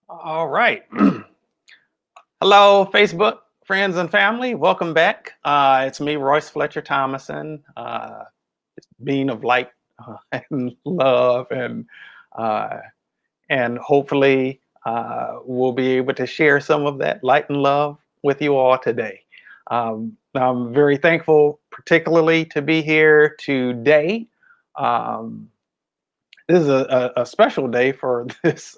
All right. Hello, Facebook friends and family. Welcome back. It's me, Royce Fletcher Thomason, being of light and love, uh, and hopefully we'll be able to share some of that light and love with you all today. I'm very thankful, particularly to be here today. Um, this is a special day for this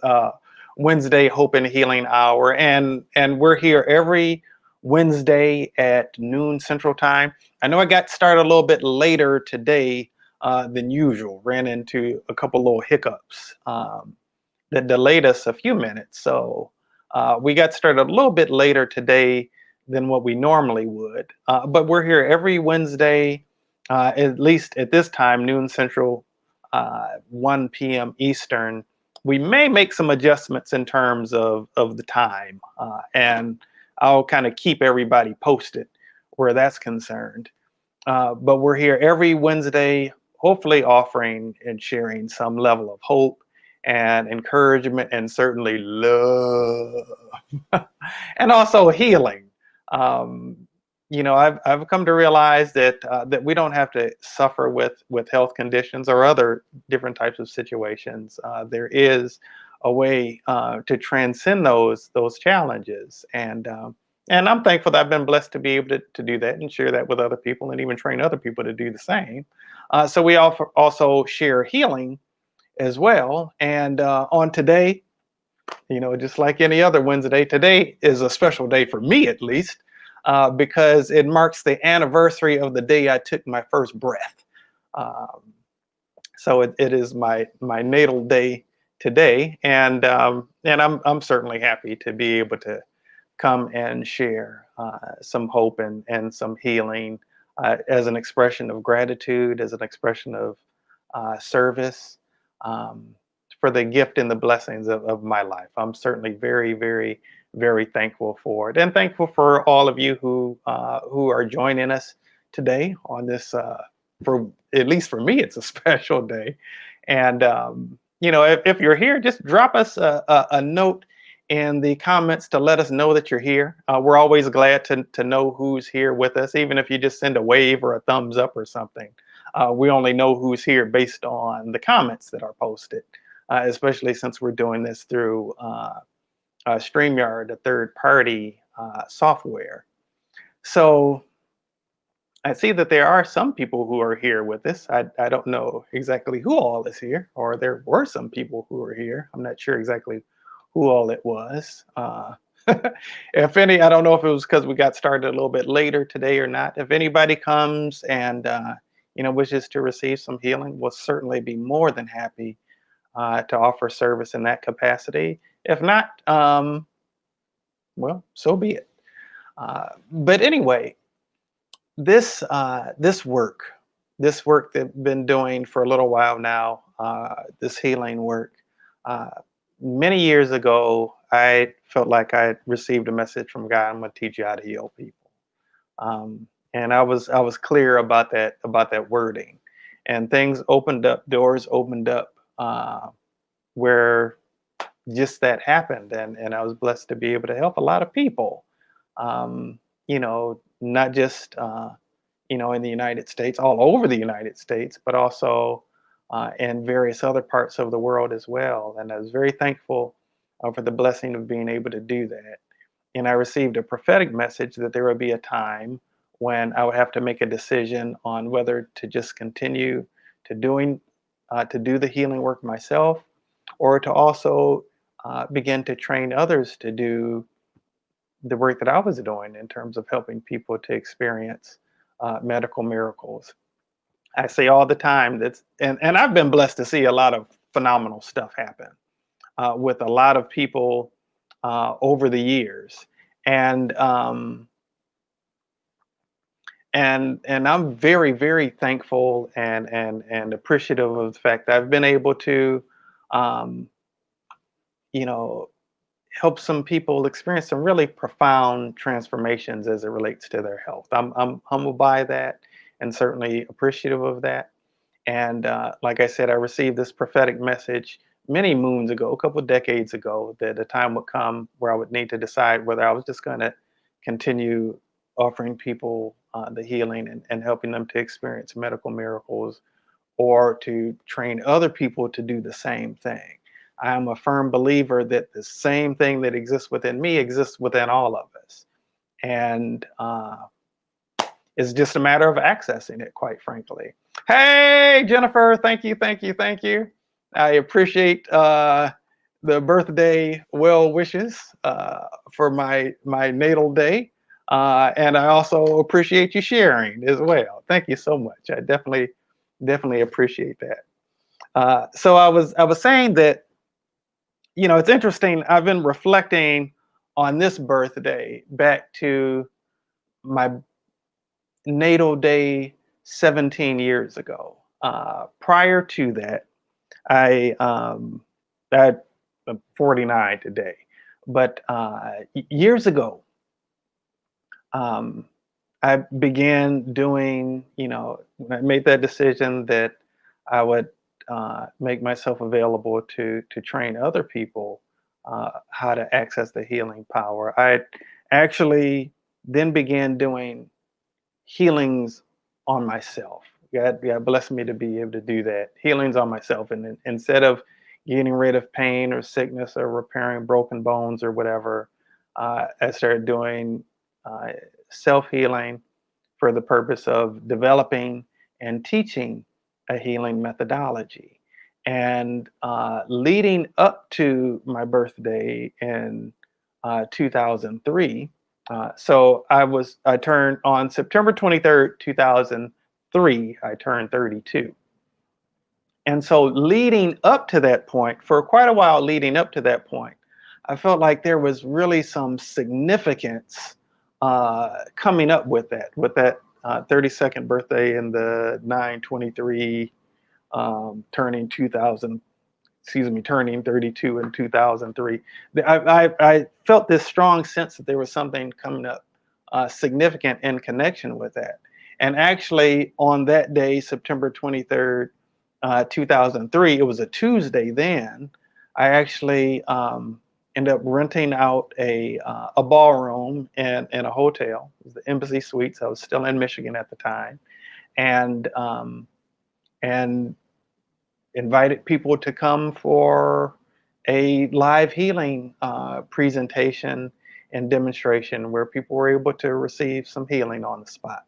Wednesday Hope and Healing Hour, and we're here every Wednesday at noon Central Time. I know I got started a little bit later today than usual. Ran into a couple little hiccups that delayed us a few minutes, so we got started a little bit later today than what we normally would. But we're here every Wednesday, at least at this time, noon Central, 1 p.m. Eastern. We may make some adjustments in terms of the time, and I'll kind of keep everybody posted where that's concerned. But we're here every Wednesday, hopefully offering and sharing some level of hope and encouragement and certainly love and also healing. Um, I've come to realize that we don't have to suffer with health conditions or other different types of situations. There is a way to transcend those challenges, and I'm thankful that I've been blessed to be able to do that and share that with other people, and even train other people to do the same. So we also share healing as well. And on today, just like any other Wednesday, today is a special day for me, at least, because it marks the anniversary of the day I took my first breath. Um, so it is my natal day today, and I'm certainly happy to be able to come and share some hope and some healing as an expression of gratitude, as an expression of service, um, for the gift and the blessings of my life. I'm certainly very, very, very thankful for it, and thankful for all of you who are joining us today on this. For at least for me, it's a special day, and if you're here, just drop us a note in the comments to let us know that you're here. We're always glad to know who's here with us, even if you just send a wave or a thumbs up or something. We only know who's here based on the comments that are posted, especially since we're doing this through StreamYard, a third party software. So I see that there are some people who are here with us. I don't know exactly who all is here, or there were some people who were here. I'm not sure exactly who all it was. If any, I don't know if it was because we got started a little bit later today or not. If anybody comes and wishes to receive some healing, we'll certainly be more than happy to offer service in that capacity. If not, well, so be it. But anyway, this work that I've been doing for a little while now, this healing work. Uh, Many years ago, I felt like I had received a message from God. I'm going to teach you how to heal people, and I was clear about that wording, and things opened up, doors opened up, where just that happened, and I was blessed to be able to help a lot of people. Not just in the United States, all over the United States, but also in various other parts of the world as well. And I was very thankful for the blessing of being able to do that. And I received a prophetic message that there would be a time when I would have to make a decision on whether to just continue to do the healing work myself, or to also begin to train others to do the work that I was doing in terms of helping people to experience medical miracles. I say all the time and I've been blessed to see a lot of phenomenal stuff happen with a lot of people over the years, and and I'm very, very thankful and appreciative of the fact that I've been able to um, you know help some people experience some really profound transformations as it relates to their health. I'm humbled by that and certainly appreciative of that. And like I said, I received this prophetic message many moons ago, a couple of decades ago, that a time would come where I would need to decide whether I was just going to continue offering people the healing and helping them to experience medical miracles, or to train other people to do the same thing. I am a firm believer that the same thing that exists within me exists within all of us. And it's just a matter of accessing it, quite frankly. Hey, Jennifer, thank you, thank you, thank you. I appreciate the birthday well wishes for my natal day, and I also appreciate you sharing as well. Thank you so much. I definitely appreciate that. So I was saying that, it's interesting. I've been reflecting on this birthday back to my natal day 17 years ago. Prior to that, I'm 49 today, but years ago, um, I began doing, when I made that decision that I would make myself available to train other people how to access the healing power. I actually then began doing healings on myself. God blessed me to be able to do that. Healings on myself. And then instead of getting rid of pain or sickness or repairing broken bones or whatever, I started doing uh, self healing for the purpose of developing and teaching a healing methodology. And leading up to my birthday in 2003, so I turned on September 23rd, 2003, I turned 32. And so leading up to that point, for quite a while leading up to that point, I felt like there was really some significance coming up with that 32nd birthday in the 923, turning 2000, excuse me, turning 32 in 2003. I felt this strong sense that there was something coming up significant in connection with that. And actually, on that day, September 23rd, 2003, it was a Tuesday then, I actually ended up renting out a ballroom in a hotel. It was the Embassy Suites. I was still in Michigan at the time. And invited people to come for a live healing presentation and demonstration where people were able to receive some healing on the spot.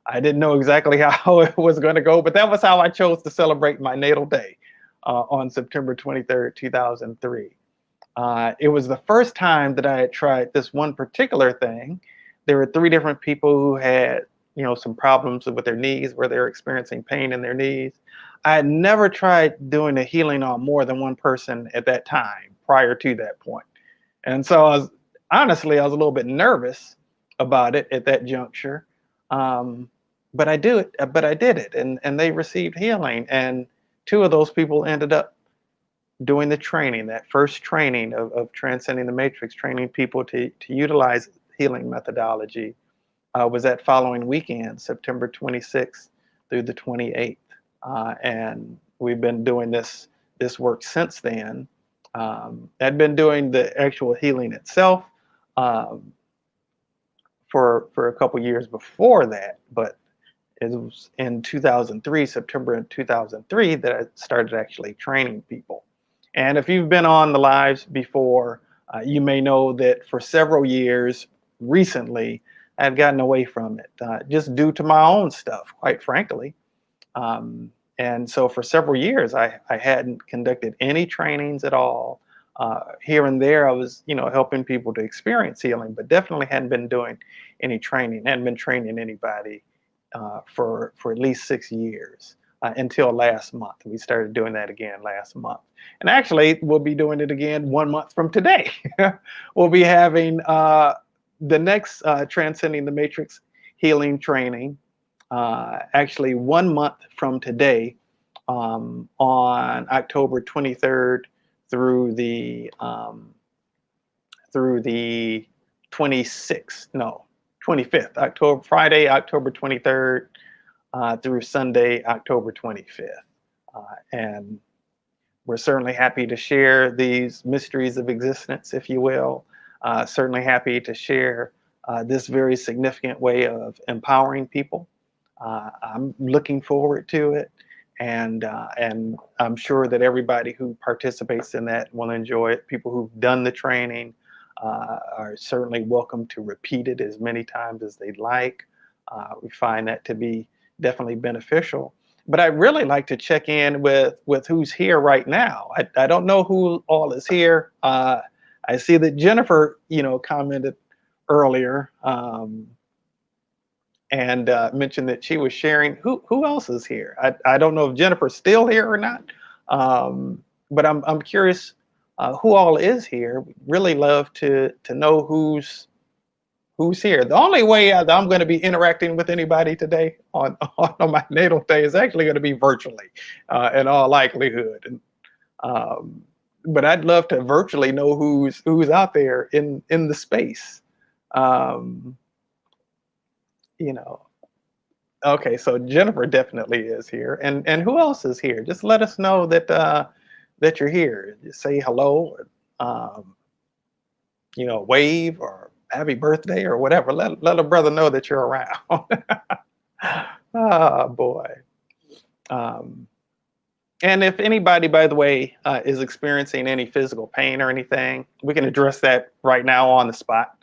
I didn't know exactly how it was going to go, but that was how I chose to celebrate my natal day on September 23rd, 2003. It was the first time that I had tried this one particular thing. There were three different people who had, some problems with their knees, where they were experiencing pain in their knees. I had never tried doing a healing on more than one person at that time prior to that point. And so honestly, I was a little bit nervous about it at that juncture. Um, but I did it, and they received healing. And two of those people ended up doing the training, that first training of transcending the matrix, training people to utilize healing methodology, was that following weekend, September 26th through the 28th. And we've been doing this work since then. I'd been doing the actual healing itself um, for a couple years before that, but it was in 2003, September in 2003, that I started actually training people. And if you've been on the lives before, you may know that for several years recently, I've gotten away from it just due to my own stuff, quite frankly. Um, and so for several years, I hadn't conducted any trainings at all. Here and there, I was, helping people to experience healing, but definitely hadn't been doing any training, hadn't been training anybody for at least 6 years until last month. We started doing that again last month. And actually, we'll be doing it again 1 month from today. We'll be having the next Transcending the Matrix healing training actually 1 month from today, on October 23rd through the 26th, no, 25th, Friday, October 23rd through Sunday, October 25th. And We're certainly happy to share these mysteries of existence, if you will. Certainly happy to share this very significant way of empowering people. I'm looking forward to it, and I'm sure that everybody who participates in that will enjoy it. People who've done the training are certainly welcome to repeat it as many times as they'd like. We find that to be definitely beneficial. But I'd really like to check in with who's here right now. I don't know who all is here. I see that Jennifer, commented earlier, and mentioned that she was sharing. Who else is here? I don't know if Jennifer's still here or not, but I'm curious who all is here. We'd really love to know who's here. The only way that I'm going to be interacting with anybody today on my natal day is actually going to be virtually, in all likelihood. And but I'd love to virtually know who's out there in the space. Um, you know. Okay, so Jennifer definitely is here, and who else is here? Just let us know that you're here. Just say hello, um, wave or happy birthday or whatever. Let a brother know that you're around. Oh boy. Um, and if anybody, by the way, is experiencing any physical pain or anything, we can address that right now on the spot.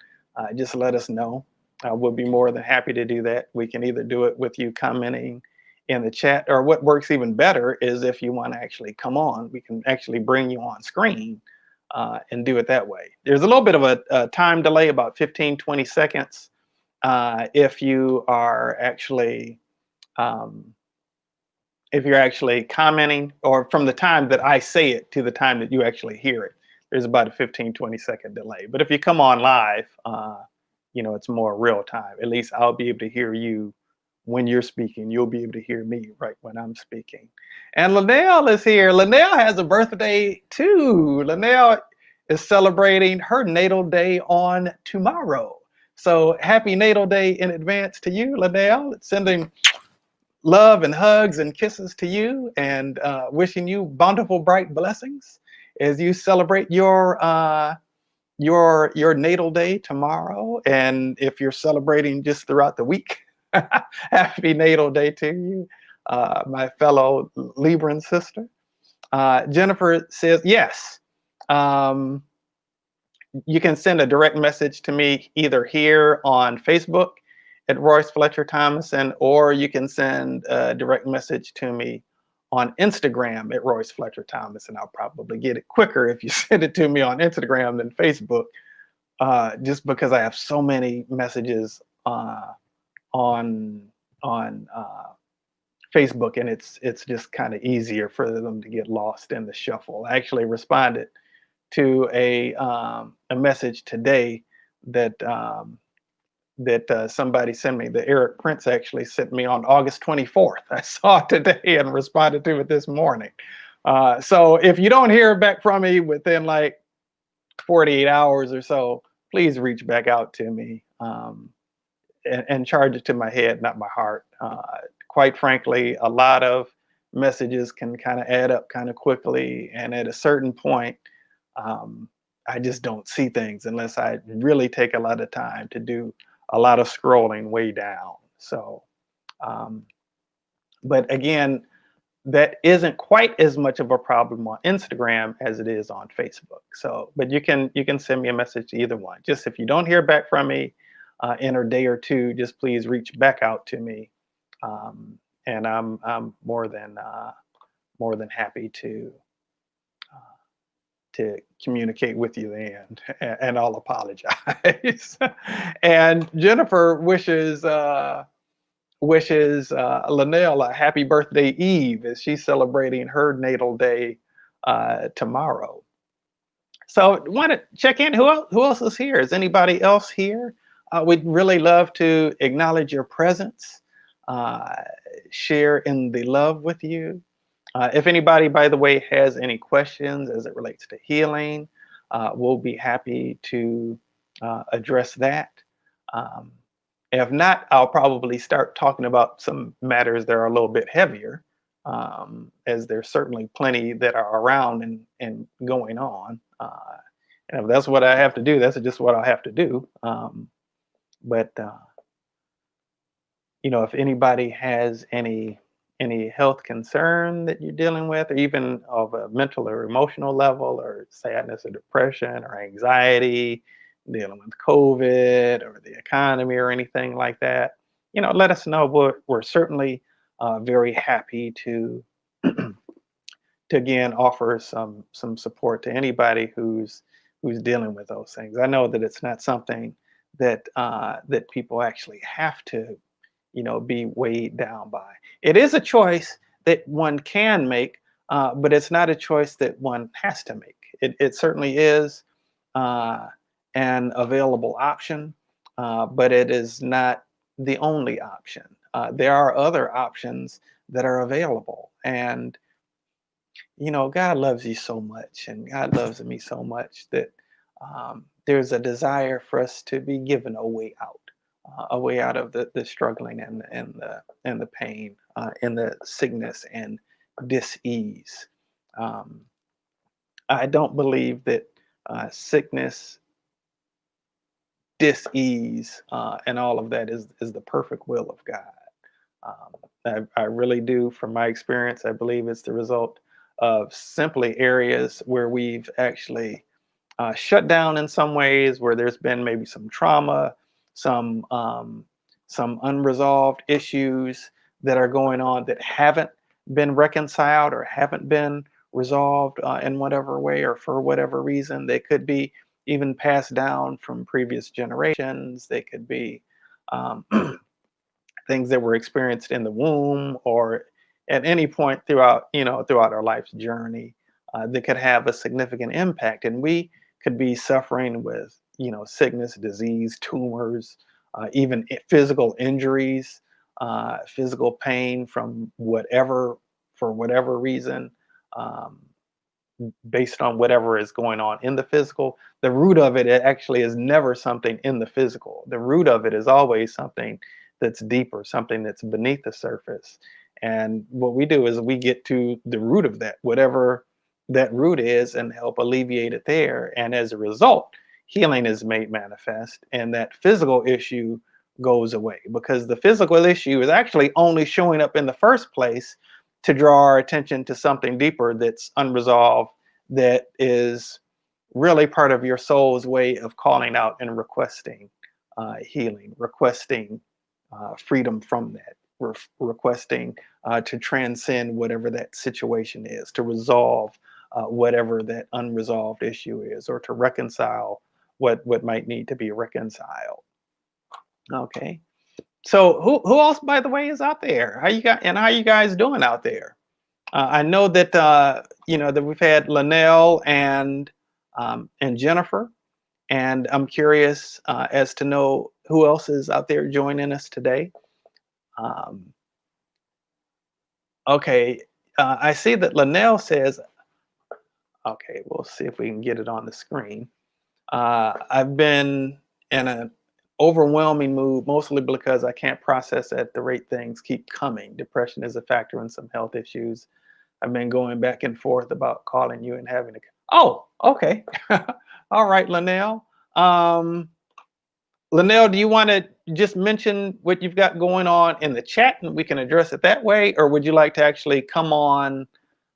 Just let us know. We'll be more than happy to do that. We can either do it with you commenting in the chat, or what works even better is if you want to actually come on, we can actually bring you on screen and do it that way. There's a little bit of a time delay, about 15, 20 seconds, if you are actually um, if you're actually commenting, or from the time that I say it to the time that you actually hear it. There's about a 15, 20-second delay. But if you come on live, it's more real time. At least I'll be able to hear you when you're speaking. You'll be able to hear me right when I'm speaking. And Linnell is here. Linnell has a birthday too. Linnell is celebrating her natal day on tomorrow. So happy natal day in advance to you, Linnell. Sending love and hugs and kisses to you, and wishing you bountiful, bright blessings as you celebrate your natal day tomorrow. And if you're celebrating just throughout the week, happy natal day to you, my fellow Libran sister. Jennifer says yes. Um, you can send a direct message to me either here on Facebook at Royce Fletcher Thomason, or you can send a direct message to me on Instagram at Royce Fletcher Thomason. I'll probably get it quicker if you send it to me on Instagram than Facebook, just because I have so many messages on Facebook, and it's just kind of easier for them to get lost in the shuffle. I actually responded to a message today that somebody sent me. The Eric Prince actually sent me on August 24th. I saw it today and responded to it this morning. So if you don't hear back from me within like 48 hours or so, please reach back out to me, and charge it to my head, not my heart. Quite frankly, a lot of messages can kind of add up kind of quickly, and at a certain point, I just don't see things unless I really take a lot of time to do a lot of scrolling way down. So, but again, that isn't quite as much of a problem on Instagram as it is on Facebook. So, but you can send me a message to either one. Just if you don't hear back from me in a day or two, just please reach back out to me, and I'm more than happy to communicate with you then, and I'll apologize. And Jennifer wishes Linnell a happy birthday Eve as she's celebrating her natal day tomorrow. So want to check in. Who else is here? Is anybody else here? We'd really love to acknowledge your presence, share in the love with you. If anybody, by the way, has any questions as it relates to healing, we'll be happy to address that. Um, if not, I'll probably start talking about some matters that are a little bit heavier, as there's certainly plenty that are around and going on. And if that's what I have to do, that's just what I have to do. But if anybody has any health concern that you're dealing with, or even of a mental or emotional level, or sadness or depression or anxiety, dealing with COVID or the economy or anything like that, let us know. We're certainly very happy to again offer some support to anybody who's dealing with those things. I know that it's not something that people actually have to be weighed down by. It is a choice that one can make, but it's not a choice that one has to make. It certainly is uh, an available option, but it is not the only option. There are other options that are available, and God loves you so much, and God loves me so much that there's a desire for us to be given a way out of the struggling and the pain, and the sickness and dis-ease. Um, I don't believe that sickness, dis-ease, and all of that is the perfect will of God. I really do, from my experience, I believe it's the result of simply areas where we've actually shut down in some ways, where there's been maybe some trauma, some some unresolved issues that are going on that haven't been reconciled or haven't been resolved in whatever way or for whatever reason. They could be even passed down from previous generations. They could be um, things that were experienced in the womb or at any point throughout our life's journey, that could have a significant impact, and we could be suffering with sickness, disease, tumors, even physical injuries, physical pain from whatever for whatever reason, um, based on whatever is going on in the physical. The root of it actually is never something in the physical. The root of it is always something that's deeper, something that's beneath the surface. And what we do is we get to the root of that, whatever that root is, and help alleviate it there. And as a result, healing is made manifest, and that physical issue goes away, because the physical issue is actually only showing up in the first place to draw our attention to something deeper that's unresolved, that is really part of your soul's way of calling out and requesting healing, requesting freedom from that, requesting to transcend whatever that situation is, to resolve whatever that unresolved issue is, or to reconcile what might need to be reconciled. Okay. So who else, by the way, is out there? How you guys doing out there? I know that that we've had Linnell and Jennifer, and I'm curious as to know who else is out there joining us today. Um, okay, I see that Linnell says, okay, we'll see if we can get it on the screen. I've been in an overwhelming mood, mostly because I can't process at the rate things keep coming. Depression is a factor in some health issues. I've been going back and forth about calling you and having a. Oh, okay. All right, Linnell. Um, Linnell, do you want to just mention what you've got going on in the chat and we can address it that way? Or would you like to actually come on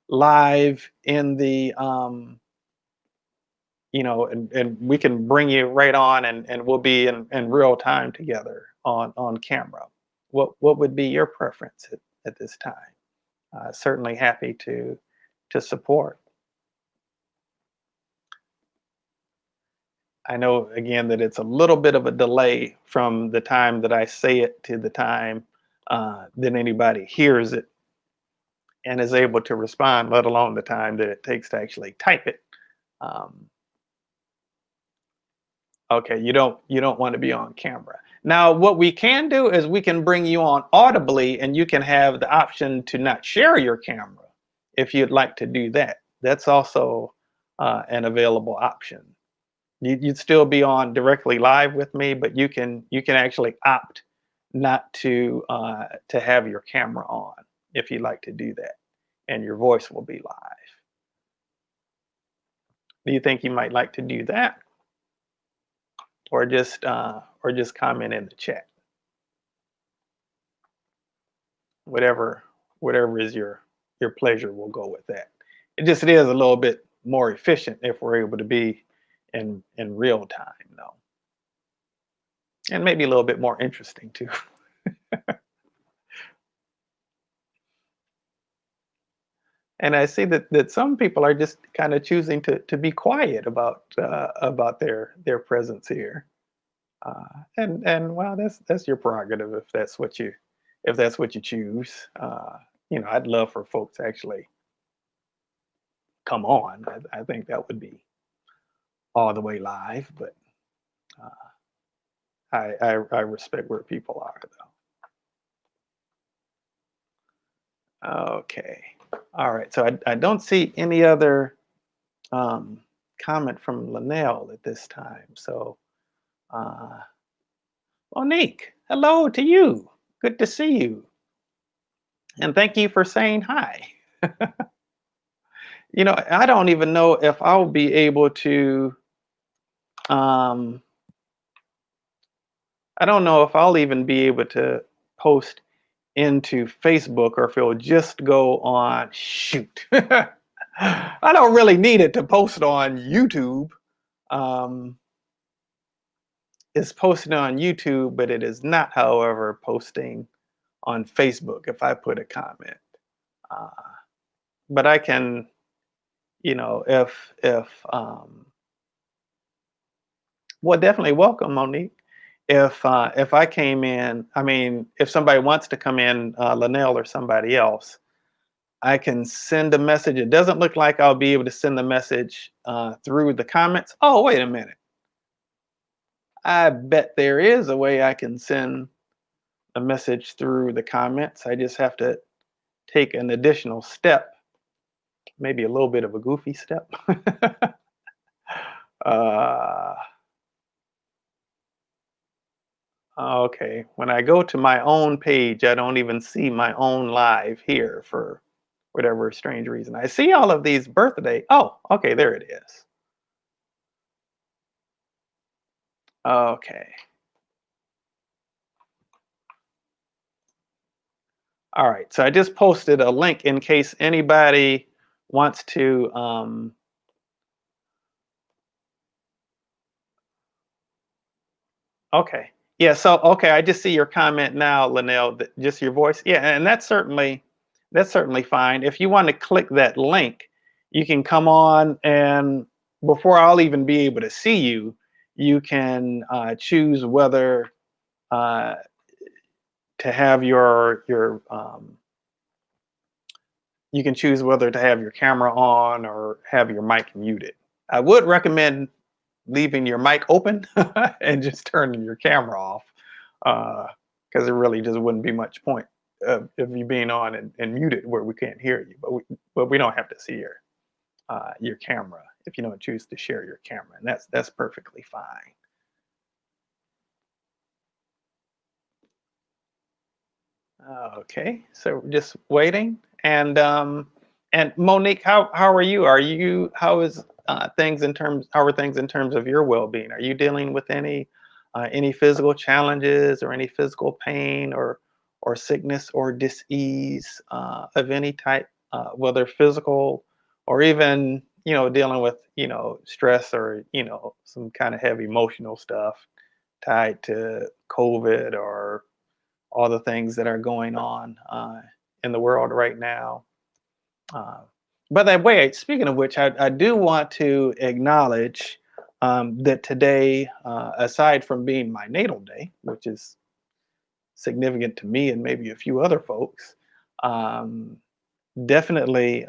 live in the, and we can bring you right on, and we'll be in real time together on camera? What would be your preference at this time? Certainly happy to support. I know again that it's a little bit of a delay from the time that I say it to the time that anybody hears it and is able to respond, let alone the time that it takes to actually type it. Um, okay, you don't want to be on camera. Now, what we can do is we can bring you on audibly, and you can have the option to not share your camera if you'd like to do that. That's also an available option. You'd still be on directly live with me, but you can actually opt not to have your camera on if you'd like to do that, and your voice will be live. Do you think you might like to do that, or just comment in the chat? Whatever whatever is your pleasure, we'll go with that. It is a little bit more efficient if we're able to be in real time, though, and maybe a little bit more interesting too. And I see that some people are just kind of choosing to be quiet about their presence here. And well, that's your prerogative if that's what you choose. I'd love for folks to actually come on. I think that would be all the way live, but uh, I respect where people are, though. Okay, all right. So I don't see any other um, comment from Linnell at this time. So uh, Monique, hello to you. Good to see you, and thank you for saying hi. I don't even know if I'll be able to. Um, I don't know if I'll even be able to post into Facebook or if it'll just go on. Shoot. I don't really need it to post on YouTube. Um, it's posted on YouTube, but it is not, however, posting on Facebook if I put a comment. Uh, but I can, if well, definitely welcome, Monique. If I came in, I mean, if somebody wants to come in, Linnell or somebody else, I can send a message. It doesn't look like I'll be able to send the message through the comments. Oh, wait a minute. I bet there is a way I can send a message through the comments. I just have to take an additional step, maybe a little bit of a goofy step. uh, okay, when I go to my own page, I don't even see my own live here for whatever strange reason. I see all of these birthday. Oh, okay, there it is. Okay. All right, so I just posted a link in case anybody wants to. Okay, yeah. So okay, I just see your comment now, Linnell. Just your voice, yeah, and that's certainly fine. If you want to click that link, you can come on, and before I'll even be able to see you, you can choose whether uh, to have you can choose whether to have your camera on or have your mic muted. I would recommend leaving your mic open and just turning your camera off, because it really just wouldn't be much point of you being on and muted where we can't hear you. But we don't have to see your camera if you don't choose to share your camera, and that's perfectly fine. Okay, so just waiting. And Monique, how are you? How are things in terms of your well-being? Are you dealing with any physical challenges or any physical pain or sickness or dis-ease of any type, whether physical or even dealing with stress or some kind of heavy emotional stuff tied to COVID or all the things that are going on in the world right now. Uh, by the way, speaking of which, I do want to acknowledge that today, aside from being my natal day, which is significant to me and maybe a few other folks, um, definitely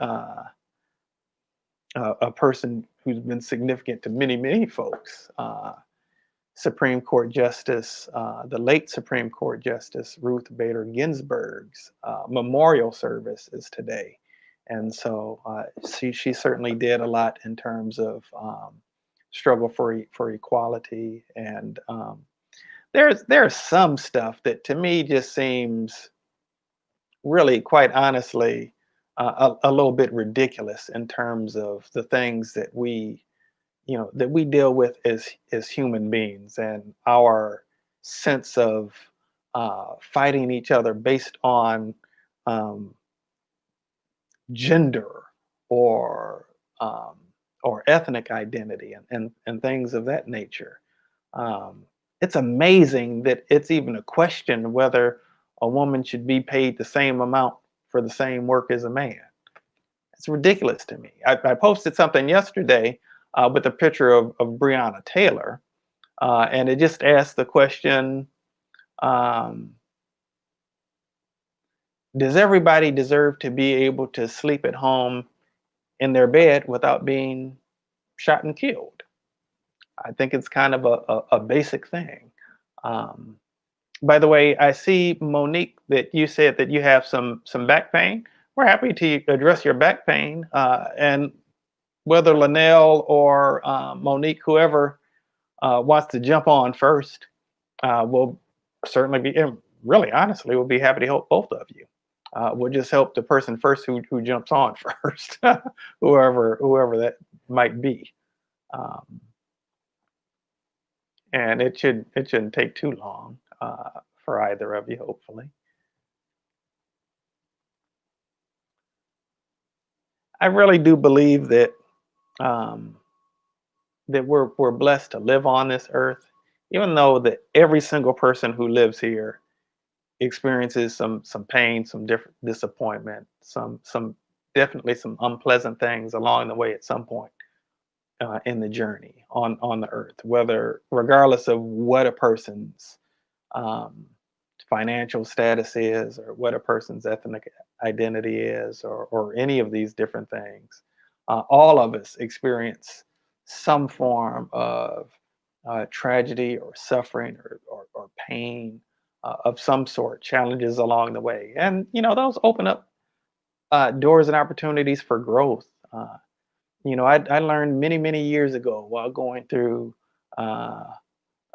a person who's been significant to many, many folks. Supreme Court Justice, the late Supreme Court Justice Ruth Bader Ginsburg's memorial service is today. And so she certainly did a lot in terms of struggle for equality. And there's some stuff that to me just seems really, quite honestly, a little bit ridiculous in terms of the things that we deal with as human beings, and our sense of fighting each other based on um, gender or um, or ethnic identity and things of that nature. Um, it's amazing that it's even a question whether a woman should be paid the same amount for the same work as a man. It's ridiculous to me. I posted something yesterday with a picture of Breonna Taylor, and it just asked the question: um, does everybody deserve to be able to sleep at home in their bed without being shot and killed? I think it's kind of a basic thing. Um, by the way, I see, Monique, that you said that you have some back pain. We're happy to address your back pain, and whether Linnell or Monique, whoever wants to jump on first, will certainly be, and really honestly, we'll be happy to help both of you. We'll just help the person first who jumps on first, whoever that might be. Um, and it shouldn't take too long for either of you, hopefully. I really do believe um, that we're blessed to live on this earth, even though that every single person who lives here experiences some pain, some different disappointment, some definitely some unpleasant things along the way at some point in the journey on the earth, whether regardless of what a person's um, financial status is, or what a person's ethnic identity is, or any of these different things. All of us experience some form of tragedy or suffering or pain of some sort, challenges along the way. And, those open up doors and opportunities for growth. I learned many, many years ago while going through uh,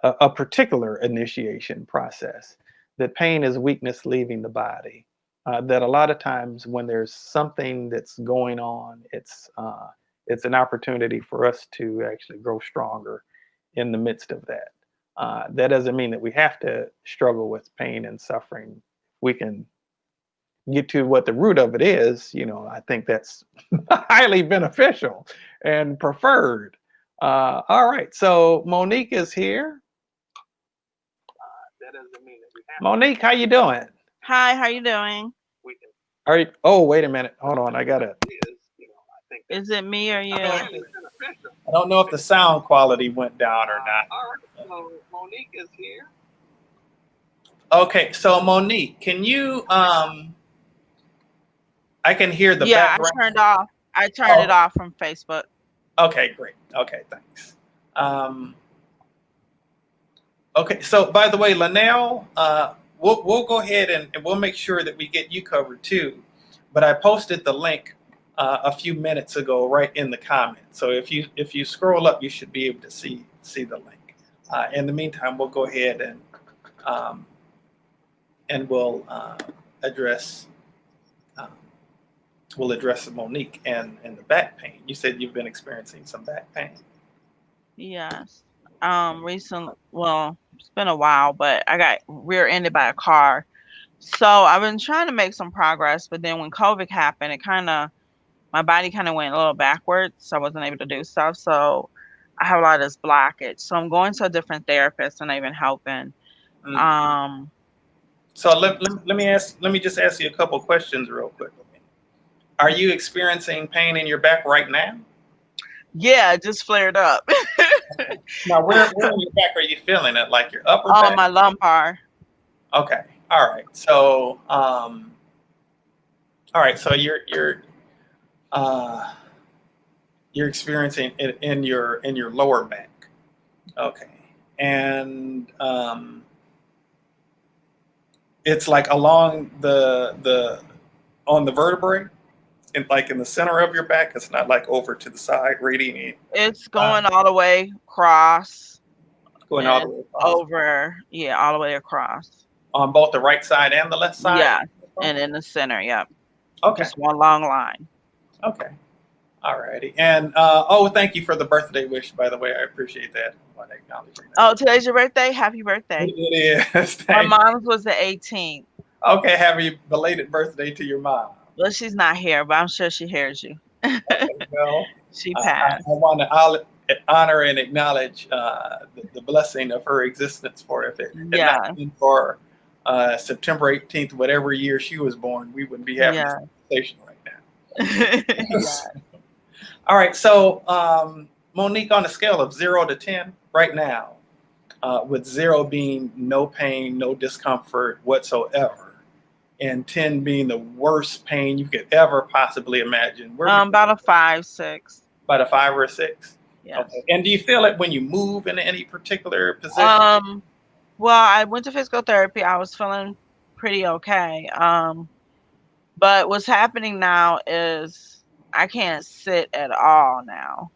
a particular initiation process, that pain is weakness leaving the body. That a lot of times when there's something that's going on, it's an opportunity for us to actually grow stronger in the midst of that. That doesn't mean that we have to struggle with pain and suffering. We can get to what the root of it is. I think that's highly beneficial and preferred. All right, so Monique is here. That doesn't mean that we have. Monique, how you doing? Hi, how you doing? We can. Are you? Oh, wait a minute. Hold on. I gotta. Is it me or you? I don't know if the sound quality went down or not. All right. So Monique is here. Okay. So Monique, can you? I can hear the Yeah, background. I turned it off from Facebook. Okay. Great. Okay. Thanks. Um. Okay. So by the way, Linnell, we'll go ahead and we'll make sure that we get you covered too. But I posted the link a few minutes ago, right in the comments. So if you scroll up, you should be able to see the link. In the meantime, we'll go ahead um, and address um, we'll address Monique and the back pain. You said you've been experiencing some back pain. Yes. Well, it's been a while, but I got rear-ended by a car. So I've been trying to make some progress, but then when COVID happened, my body kind of went a little backwards, so I wasn't able to do stuff. So I have a lot of this blockage. So I'm going to a different therapist, and they've been helping. Mm. Um, So let me just ask you a couple questions real quickly. Are you experiencing pain in your back right now? yeah, it just flared up. Now, where in your back are you feeling it? Like your upper On back? my lumbar. Okay. All right. So, all right. So uh, you're experiencing it in your lower back. Okay. And it's like along the on the vertebrae, and like in the center of your back. It's not like over to the side, radiating. It's going all the way across Going all the and way across over. Yeah, all the way across. on both the right side and the left side. Yeah. and in the center. Yep, Okay. just one long line. Okay. All righty. And thank you for the birthday wish, by the way. I appreciate that. I want to acknowledge that. Oh, today's your birthday. Happy birthday. It is. My Thank mom's was the 18th. Okay, happy belated birthday to your mom. Well, she's not here, but I'm sure she hears you. Okay, well, She I passed. want to honor and acknowledge the blessing of her existence. For if it had not Yeah, been for September 18th, whatever year she was born, we wouldn't be having this yeah, conversation right now. yeah. All right, so Monique, on a scale of 0 to 10 right now, with 0 being no pain, no discomfort whatsoever, and 10 being the worst pain you could ever possibly imagine. Where would you About a 5, 6. about a 5 or a 6? Yes. Okay. And do you feel it when you move into any particular position? Well, I went to physical therapy. I was feeling pretty okay. But what's happening now is I can't sit at all now.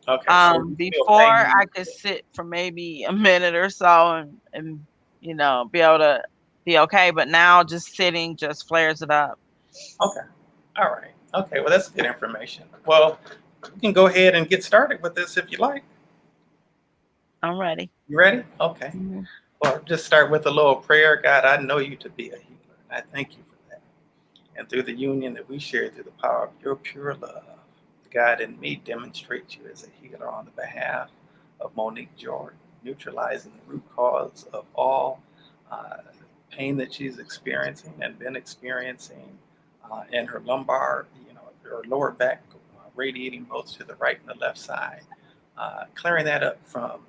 Okay, so you feel Before pain. I could sit for maybe a minute or so and be able to be okay, but now just sitting just flares it up. Okay. All right. Okay, well, that's good information. Well, we can go ahead and get started with this if you like. I'm ready. You ready? Okay. Mhm. Well, just start with a little prayer. God, I know you to be a healer, and I thank you for that. And through the union that we share through the power of your pure love, God and me demonstrate you as a healer on the behalf of Monique Jordan, neutralizing the root cause of all uh, pain that she's experiencing and been experiencing in her lumbar, her lower back, radiating both to the right and the left side, clearing that up from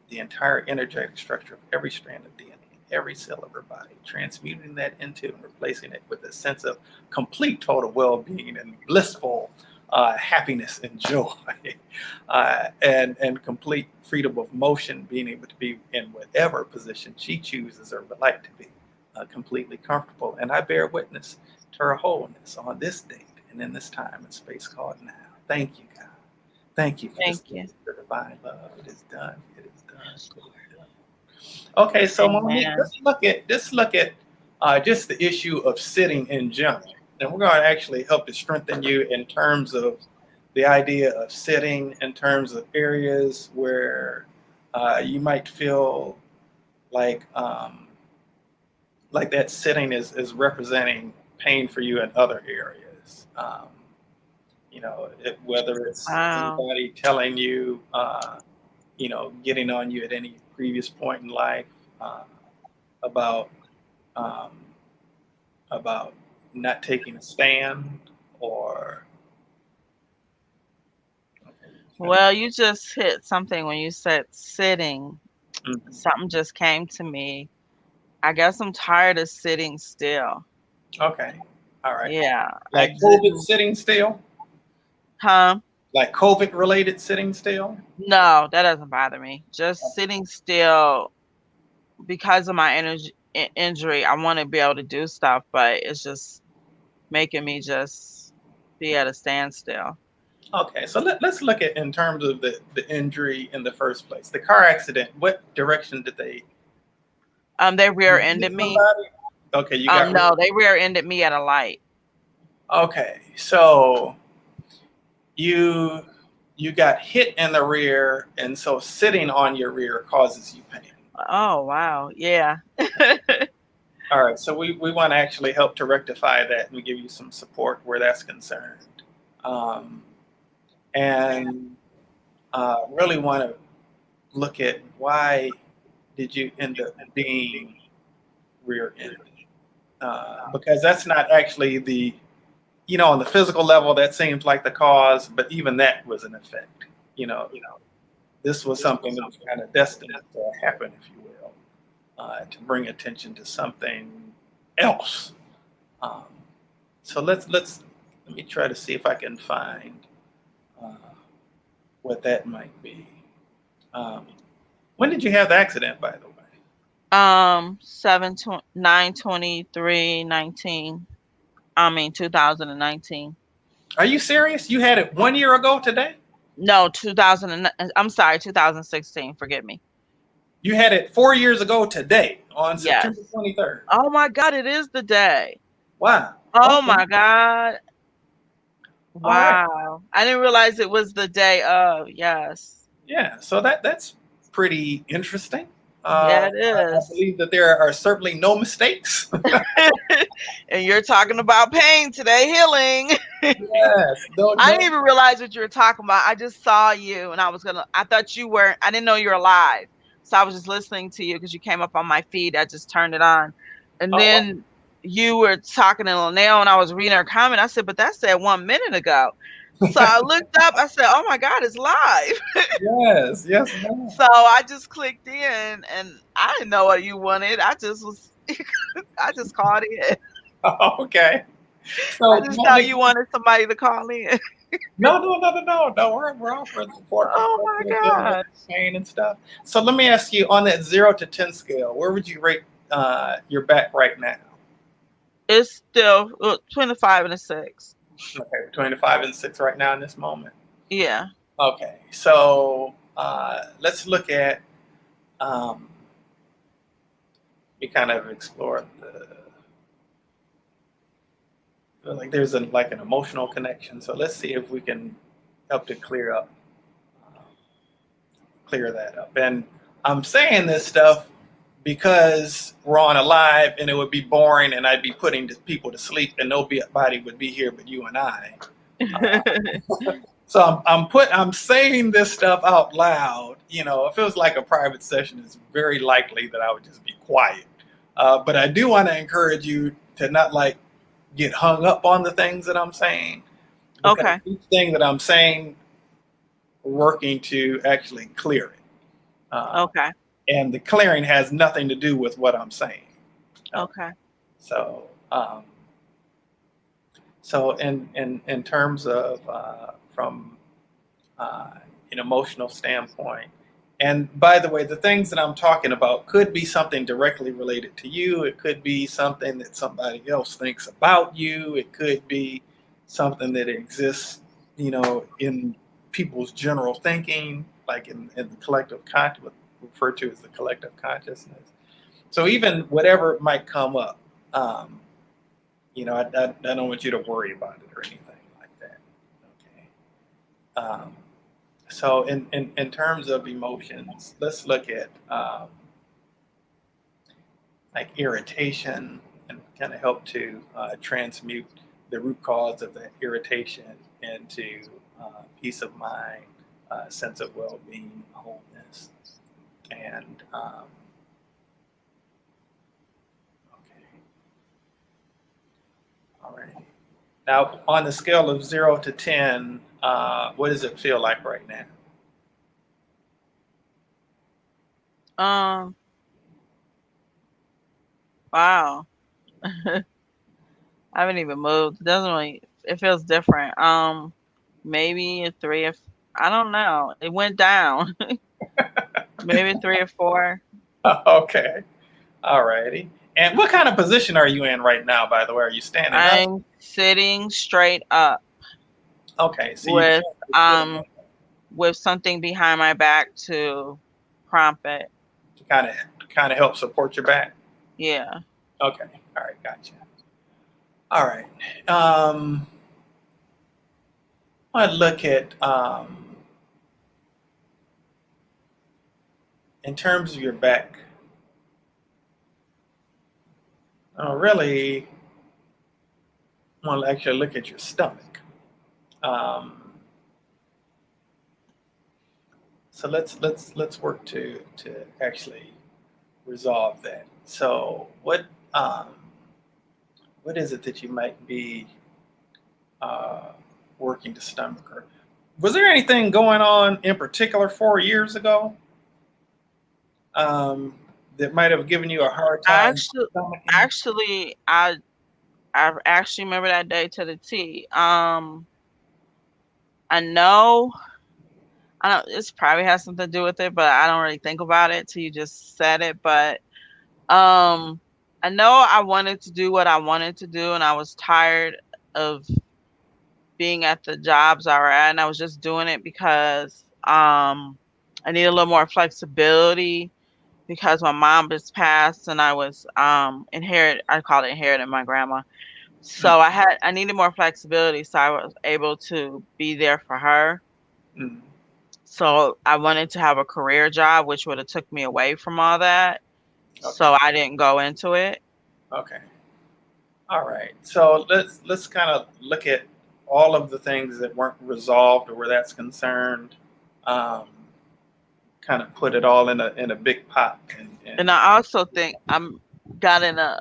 the entire energetic structure of every strand of DNA, every cell of her body, transmuting that into and replacing it with a sense of complete total well-being and blissful happiness and joy, and complete freedom of motion, being able to be in whatever position she chooses or would like to be, completely comfortable. And I bear witness to her wholeness on this date and in this time and space called now. Thank you, God. Thank you for Thank this you. for divine love. It is done. It is done. It is done. Okay, so Monique, Amen. let's look at just the issue of sitting in general, and we're going to actually help to strengthen you in terms of the idea of sitting, in terms of areas where you might feel like that sitting is representing pain for you in other areas. Whether it's Wow. anybody telling you, getting on you at any previous point in life, uh, about um, about not taking a stand, or Well, you just hit something when you said sitting. Mhm. Something just came to me. I guess I'm tired of sitting still. Okay, all right, Yeah, I like COVID just, sitting still, huh? like COVID related sitting still. No, that doesn't bother me. Just sitting still because of my injury. I want to be able to do stuff, but it's just making me just be at a standstill. Okay, so let's look at in terms of the injury in the first place, the car accident. What direction did they They you hit rear-ended me. somebody? Okay, you got No, they rear-ended me at a light. okay, so you you got hit in the rear, and so sitting on your rear causes you pain. Oh, wow. Yeah. All right, so we want to actually help to rectify that and give you some support where that's concerned, um, and really want to look at why did you end up being rear-ended, because that's not actually on the physical level that seems like the cause, but even that was an effect. This was something that was kind of destined to happen, if you will, to bring attention to something else. Um, so let me try to see if I can find uh, what that might be. Um, when did you have the accident, by the way? 9/23/19. I mean 2019. Are you serious? You had it 1 year ago today? No, 2000. I'm sorry, 2016. Forgive me. You had it 4 years ago today on Yes. September 23rd. Oh my God, it is the day. Wow. Oh Okay. my God. All right. Wow. I didn't realize it was the day of. Yes. Yeah. So that's pretty interesting. Yeah, it I is. believe that there are certainly no mistakes. And you're talking about pain today, healing. Yes. Don't I didn't know. even realize what you were talking about. I just saw you and I thought you weren't, I didn't know you were alive. So I was just listening to you because you came up on my feed. I just turned it on. And Oh, wow. then you were talking to Linnell and I was reading her comment. I said, but that said 1 minute ago. So I looked up, I said, oh my God, it's live. Yes. Yes, ma'am. So I just clicked in and I didn't know what you wanted. I just called in. Okay. I So, just let thought me, you wanted somebody to call in. no, no, no, no, no, no. We're offering support for Oh folks my who are dealing with God. pain and stuff. So let me ask you, on that 0 to 10 scale, where would you rate your back right now? It's still 25 and a 6. Okay, between a 5 and 6 right now in this moment. Yeah. Okay, so let's look at um, we kind of explore the like there's like an emotional connection. So let's see if we can help to uh, clear that up. And I'm saying this stuff because we're on a live and it would be boring and I'd be putting people to sleep and nobody would be here but you and I. Uh, so I'm saying this stuff out loud. You know, if it was like a private session, it's very likely that I would just be quiet. But I do want to encourage you to not like get hung up on the things that I'm saying because Okay. each thing that I'm saying, we're working to actually clear it. Uh, Okay. and the clearing has nothing to do with what I'm saying. Okay. Okay. So, so in terms of from uh, an emotional standpoint, and by the way, the things that I'm talking about could be something directly related to you. It could be something that somebody else thinks about you. It could be something that exists, in people's general thinking, like in the collective conscious, referred to as the collective consciousness. So even whatever might come up, um, I don't want you to worry about it or anything like that. Okay. Um, so in terms of emotions, let's look at like irritation and kind of help to transmute the root cause of the irritation into peace of mind, sense of well-being, wholeness, and okay, all right. Now, on the scale of 0 to 10, what does it feel like right now? Um, wow. I haven't even moved. It doesn't really, it feels different. Maybe a 3 if I don't know. It went down. Maybe 3 or 4. Okay, all righty. And what kind of position are you in right now, by the way? Are you standing up? I'm sitting straight up Okay, so you with can sitting um up with something behind my back to prompt it. to kind of help support your back. Yeah. Okay, all right, gotcha. All right. Um, I look at in terms of your back. Really, I want to actually look at your stomach. Um, so let's work to actually resolve that. So what is it that you might be uh, working to stomach? Or was there anything going on in particular 4 years ago that might have given you a hard I time actually stomaching? actually I actually remember that day to the T. I know I don't this probably has something to do with it, but I don't really think about it till you just said it. But um I know I wanted to do what I wanted to do and I was tired of being at the jobs I were at and I was just doing it because I need a little more flexibility because my mom just passed and I was I call it inheriting my grandma. So I needed more flexibility, so I was able to be there for her. Mm. So I wanted to have a career job, which would have took me away from all that. Okay. So I didn't go into it. Okay. All right. So let's kind of look at all of the things that weren't resolved or where that's concerned. Um, Kind of put it all in a big pot and And I also think I'm got in a,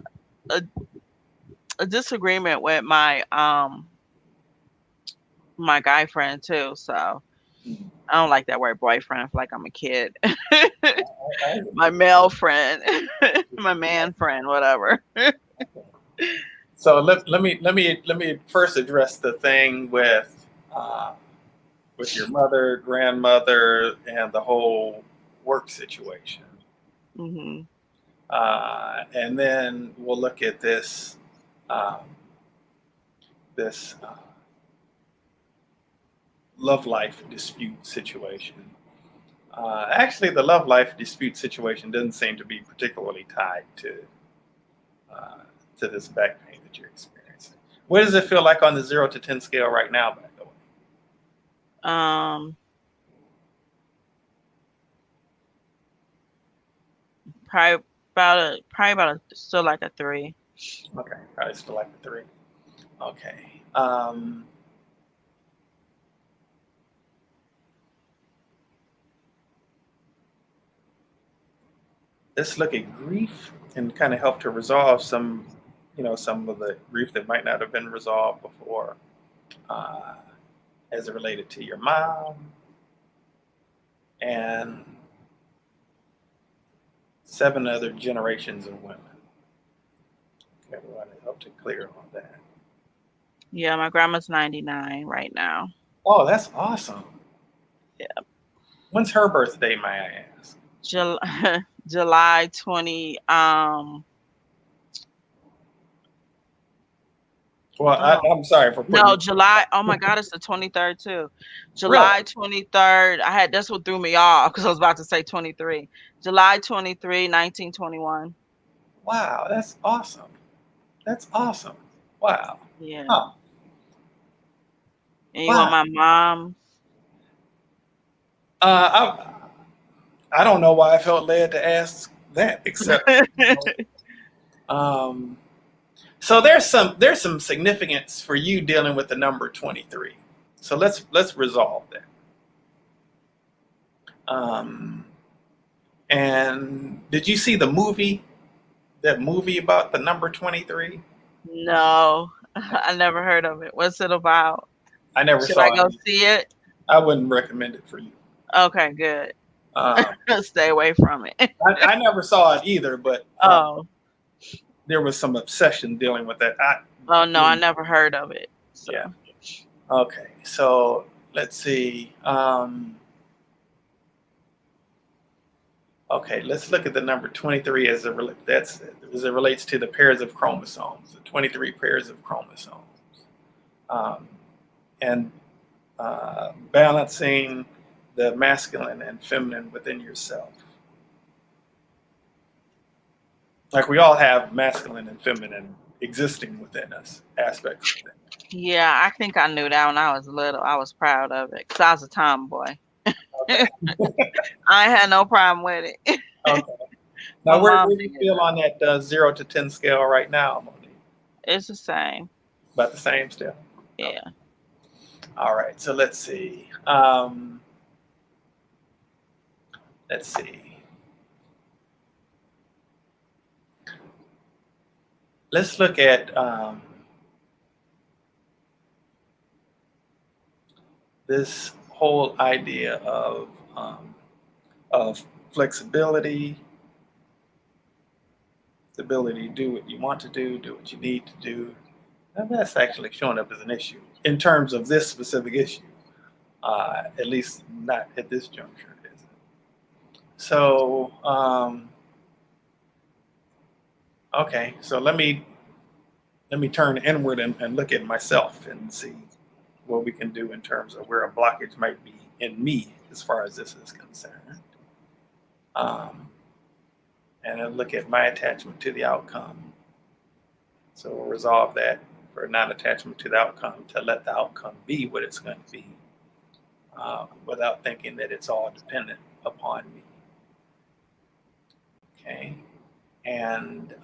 a disagreement with my guy friend too. So mm, I don't like that word boyfriend. I feel like I'm a kid. I My male friend, my man friend, whatever. so let me first address the thing uh, with your mother, grandmother, and the whole work situation, Hmm. and then we'll look at um, this love life dispute situation. Actually, the love life dispute situation doesn't seem to be particularly tied uh, to this back pain that you're experiencing. What does it feel like on the 0 to 10 scale right now, by the way? Um, probably about still like a 3. Okay, probably still like a 3. Okay. Let's look at grief and kind of help to resolve some of the grief that might not have been resolved before, uh, as it related to your mom and 7 other generations of women. Okay, we want to help to clear all that. Yeah, my grandma's 99 right now. Oh, that's awesome. Yeah, When's her birthday, may I ask? July July 20. Well, Oh I'm sorry for putting no, you. July. Oh my God, it's the 23rd too. Really? July 23rd. I had that's what threw me off because I was about to say 23. July 23, 1921. Wow, that's awesome. That's awesome. Wow. Yeah. Huh. And you want Wow. my mom? I don't know why I felt led to ask that, except um, so there's some significance for you dealing with the number 23. So let's resolve that. Um, and did you see the movie? That movie about the number 23? No, I never heard of it. What's it about? I never Should I saw go it. see it? I wouldn't recommend it for you. Okay, good. Um, Stay away from it. I never saw it either, but Oh, there was some obsession dealing with that. oh no, I never heard of it. So, Yeah. Okay. So let's see. Okay, let's look at the number 23 as it relates to the pairs of chromosomes, the 23 pairs of chromosomes, um, and balancing the masculine and feminine within yourself. Like we all have masculine and feminine existing within us, aspects within yeah, I think I knew that when I was little. I was proud of it because I was a tomboy. us. Okay. I ain't had no problem with it. Okay. My Now, where mom do you did feel though. on that 0 to 10 scale right now, Monique? It's the same. About the same still? Okay. Yeah. All right. So let's see. Let's see. Let's look at this whole idea um, of flexibility, the ability to do what you want to do what you need to do. And that's actually showing up as an issue in terms of this specific issue. At least not at this juncture, is it? So, okay. So let me turn inward and look at myself and see what we can do in terms of where a blockage might be in me as far as this is concerned. Um, and then look at my attachment to the outcome. So we'll resolve that. for non-attachment to the outcome, to let the outcome be what it's going to be, without thinking that it's all dependent upon me. Okay, and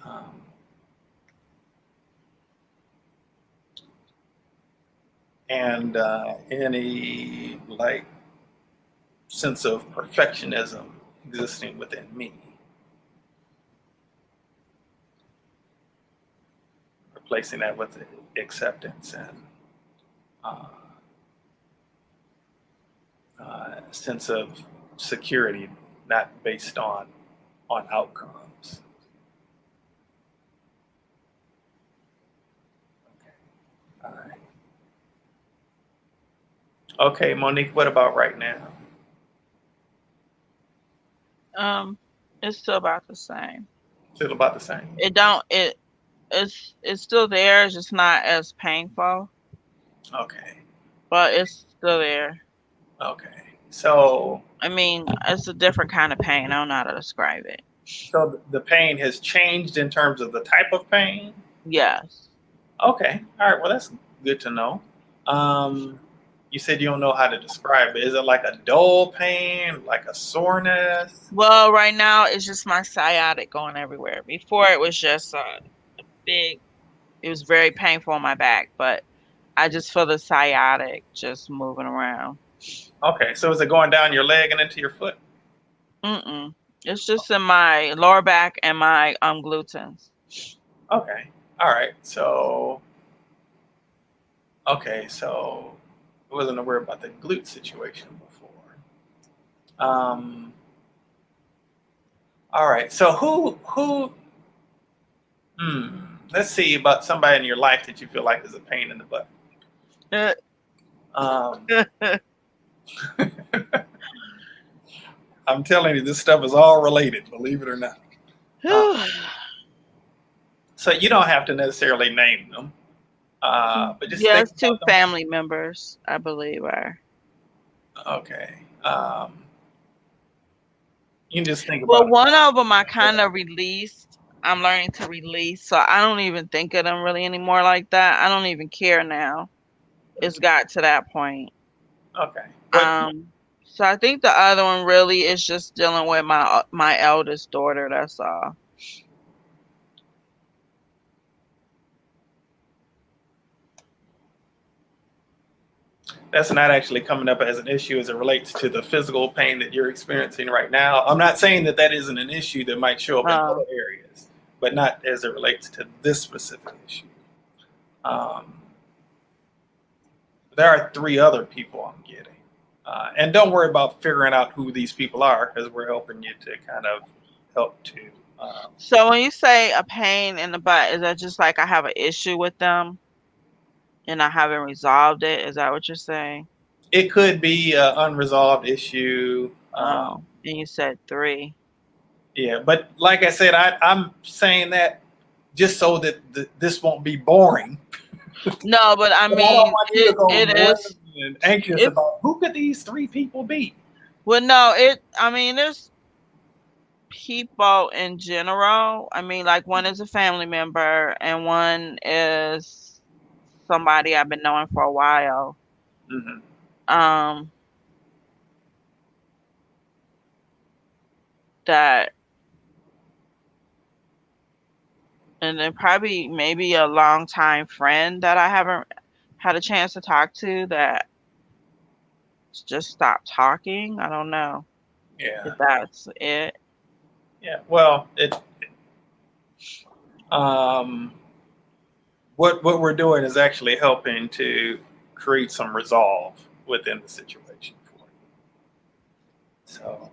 any like sense of perfectionism existing within me, replacing that with acceptance and sense of security, not based on outcomes. Okay. All right. Okay, Monique, what about right now? It's still about the same. Still about the same? It's still there, it's just not as painful, Okay. but it's still there. Okay. So I mean, it's a different kind of pain. I don't know how to describe it. the pain has changed in terms of the type of pain? Yes. Okay. All right. Well, that's good to know. You said you don't know how to describe it. Is it like a dull pain, like a soreness? Well, right now it's just my sciatic going everywhere. Before it was just big. It was very painful on my back, but I just feel the sciatic just moving around. Okay. So is it going down your leg and into your foot? Mm-mm. It's just in my lower back and my glutes. Okay. All right. So, okay. So I wasn't aware about the glute situation before. Um, all right. So let's see about somebody in your life that you feel like is a pain in the butt. Um, I'm telling you, this stuff is all related, believe it or not. So you don't have to necessarily name them, but just think Yes, two about them. family members, I believe, are. Okay. You can just think Well, about one of them I kind of released. I'm learning to release, so I don't even think of them really anymore like that. I don't even care now. It's got to that point. Okay. What? So I think the other one really is just dealing with my eldest daughter. That's all. That's not actually coming up as an issue as it relates to the physical pain that you're experiencing right now. I'm not saying that that isn't an issue that might show up in other areas, but not as it relates to this specific issue. Um, there are 3 other people I'm getting. And don't worry about figuring out who these people are, because we're helping you to kind of help to. So when you say a pain in the butt, is that just like I have an issue with them and I haven't resolved it? Is that what you're saying? It could be an unresolved issue. Oh, and you said 3. Yeah, but like I said, I'm saying that just so that this won't be boring. No, but I But I don't mean, want you to go it is. worried and anxious It about who could these 3 people be. well, no, it. I mean, there's people in general. I mean, like one is a family member and one is somebody I've been knowing for a while. Mm-hmm. Um, that and then probably maybe a longtime friend that I haven't had a chance to talk to that just stopped talking. I don't know Yeah, if that's it. yeah. Well, um, what we're doing is actually helping to create some resolve within the situation for you. So,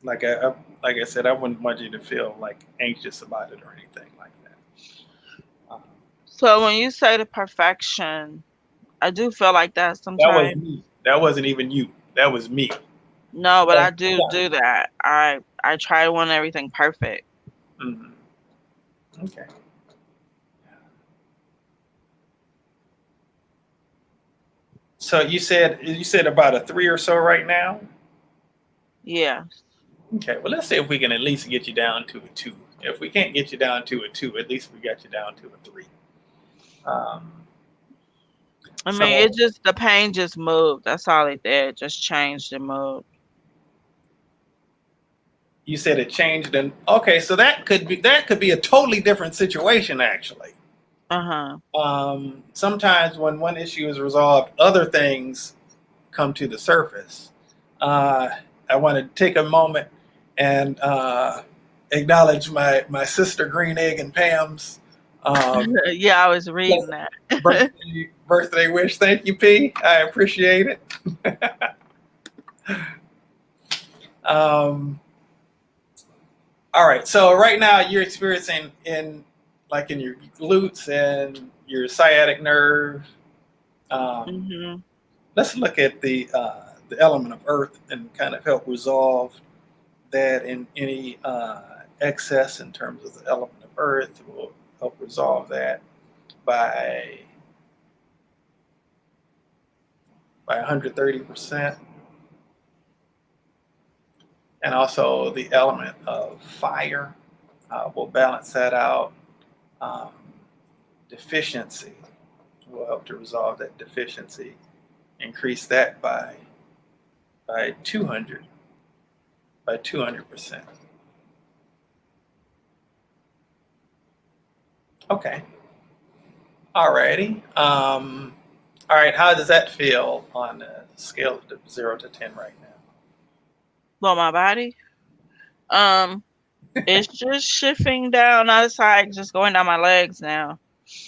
like I said, I wouldn't want you to feel like anxious about it or anything like that. Um, So when you say the perfection, I do feel like that that was sometimes. me. That wasn't even you. That was me. No, but I So, do that. I try to want everything perfect. mhm. Okay. So you said about a 3 or so right now. Yeah. Okay. Well, let's see if we can at least get you down to a 2. If we can't get you down to a 2, at least we got you down to a 3. Um, I mean, so the pain just moved. That's all it did. Just changed and moved. you said it changed, and okay, so that could be a totally different situation actually. Uh-huh. Sometimes when one issue is resolved, other things come to the surface. Uh, I want to take a moment and acknowledge my sister Green Egg and Pam's um, Yeah, I was reading that. birthday wish. Thank you, P. I appreciate it. um, all right. So right now you're experiencing in your glutes and your sciatic nerve. Um, Mhm. let's look at the element of earth and kind of help resolve that in any excess in terms of the element of earth. Will help resolve that by 130%, and also the element of fire will balance that out. Um, deficiency will help to resolve that deficiency, increase that by 200 by 200%. Okay. Alrighty. All right. How does that feel on a scale of 0 to 10 right Well, my body, um, it's just shifting down other side, just going down my legs now.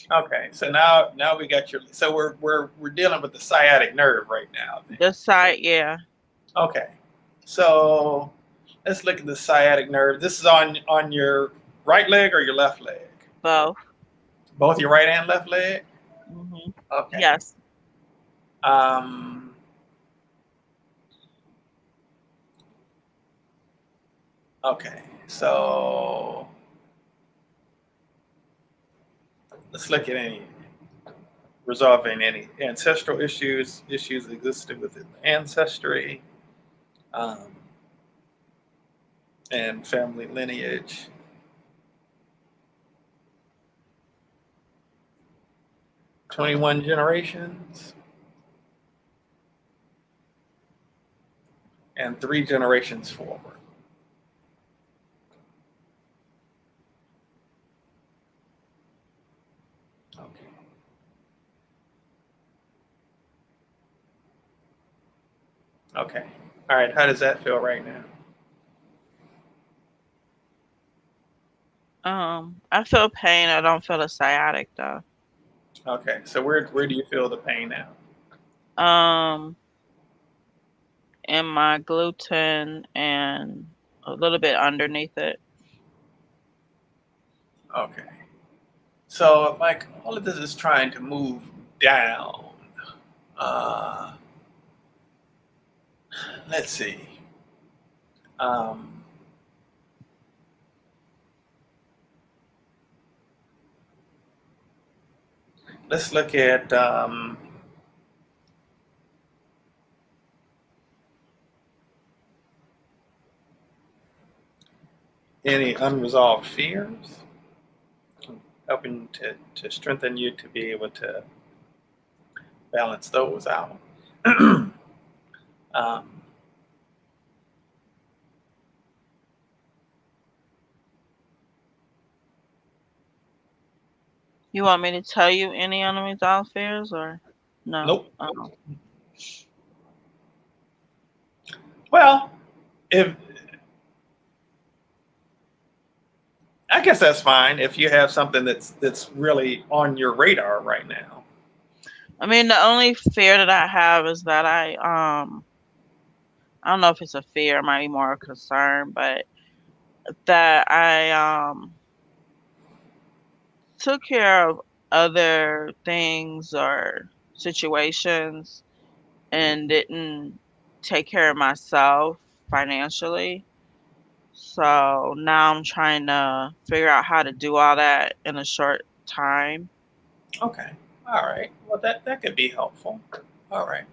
now? Okay. So now we got your. So we're dealing with the sciatic nerve right now. Then. This side, yeah, Okay. So let's look at the sciatic nerve. This is on your right leg or your left leg? both. Both your right and left leg. Mhm. Okay. Yes. Um, okay. So let's look at any resolving any ancestral issues existed within ancestry, um, and family lineage. 21 generations and 3 generations forward. Okay. Okay. All right. How does that feel right now? I feel pain. I don't feel the sciatic though. Okay. So where do you feel the pain now? Um, in my gluten and a little bit underneath it. Okay. So like all of this is trying to move down. Uh, let's see. Um, let's look at any unresolved fears, helping to strengthen you to be able to balance those out. um, You want me to tell you any unresolved fears or no? nope. Oh. Well, if I guess that's fine if you have something that's really on your radar right now. I mean, the only fear that I have is that I don't know if it's a fear, it might be more a concern, but that I took care of other things or situations and didn't take care of myself financially. So now I'm trying to figure out how to do all that in a short time. Okay. All right. Well, that could be helpful. All right.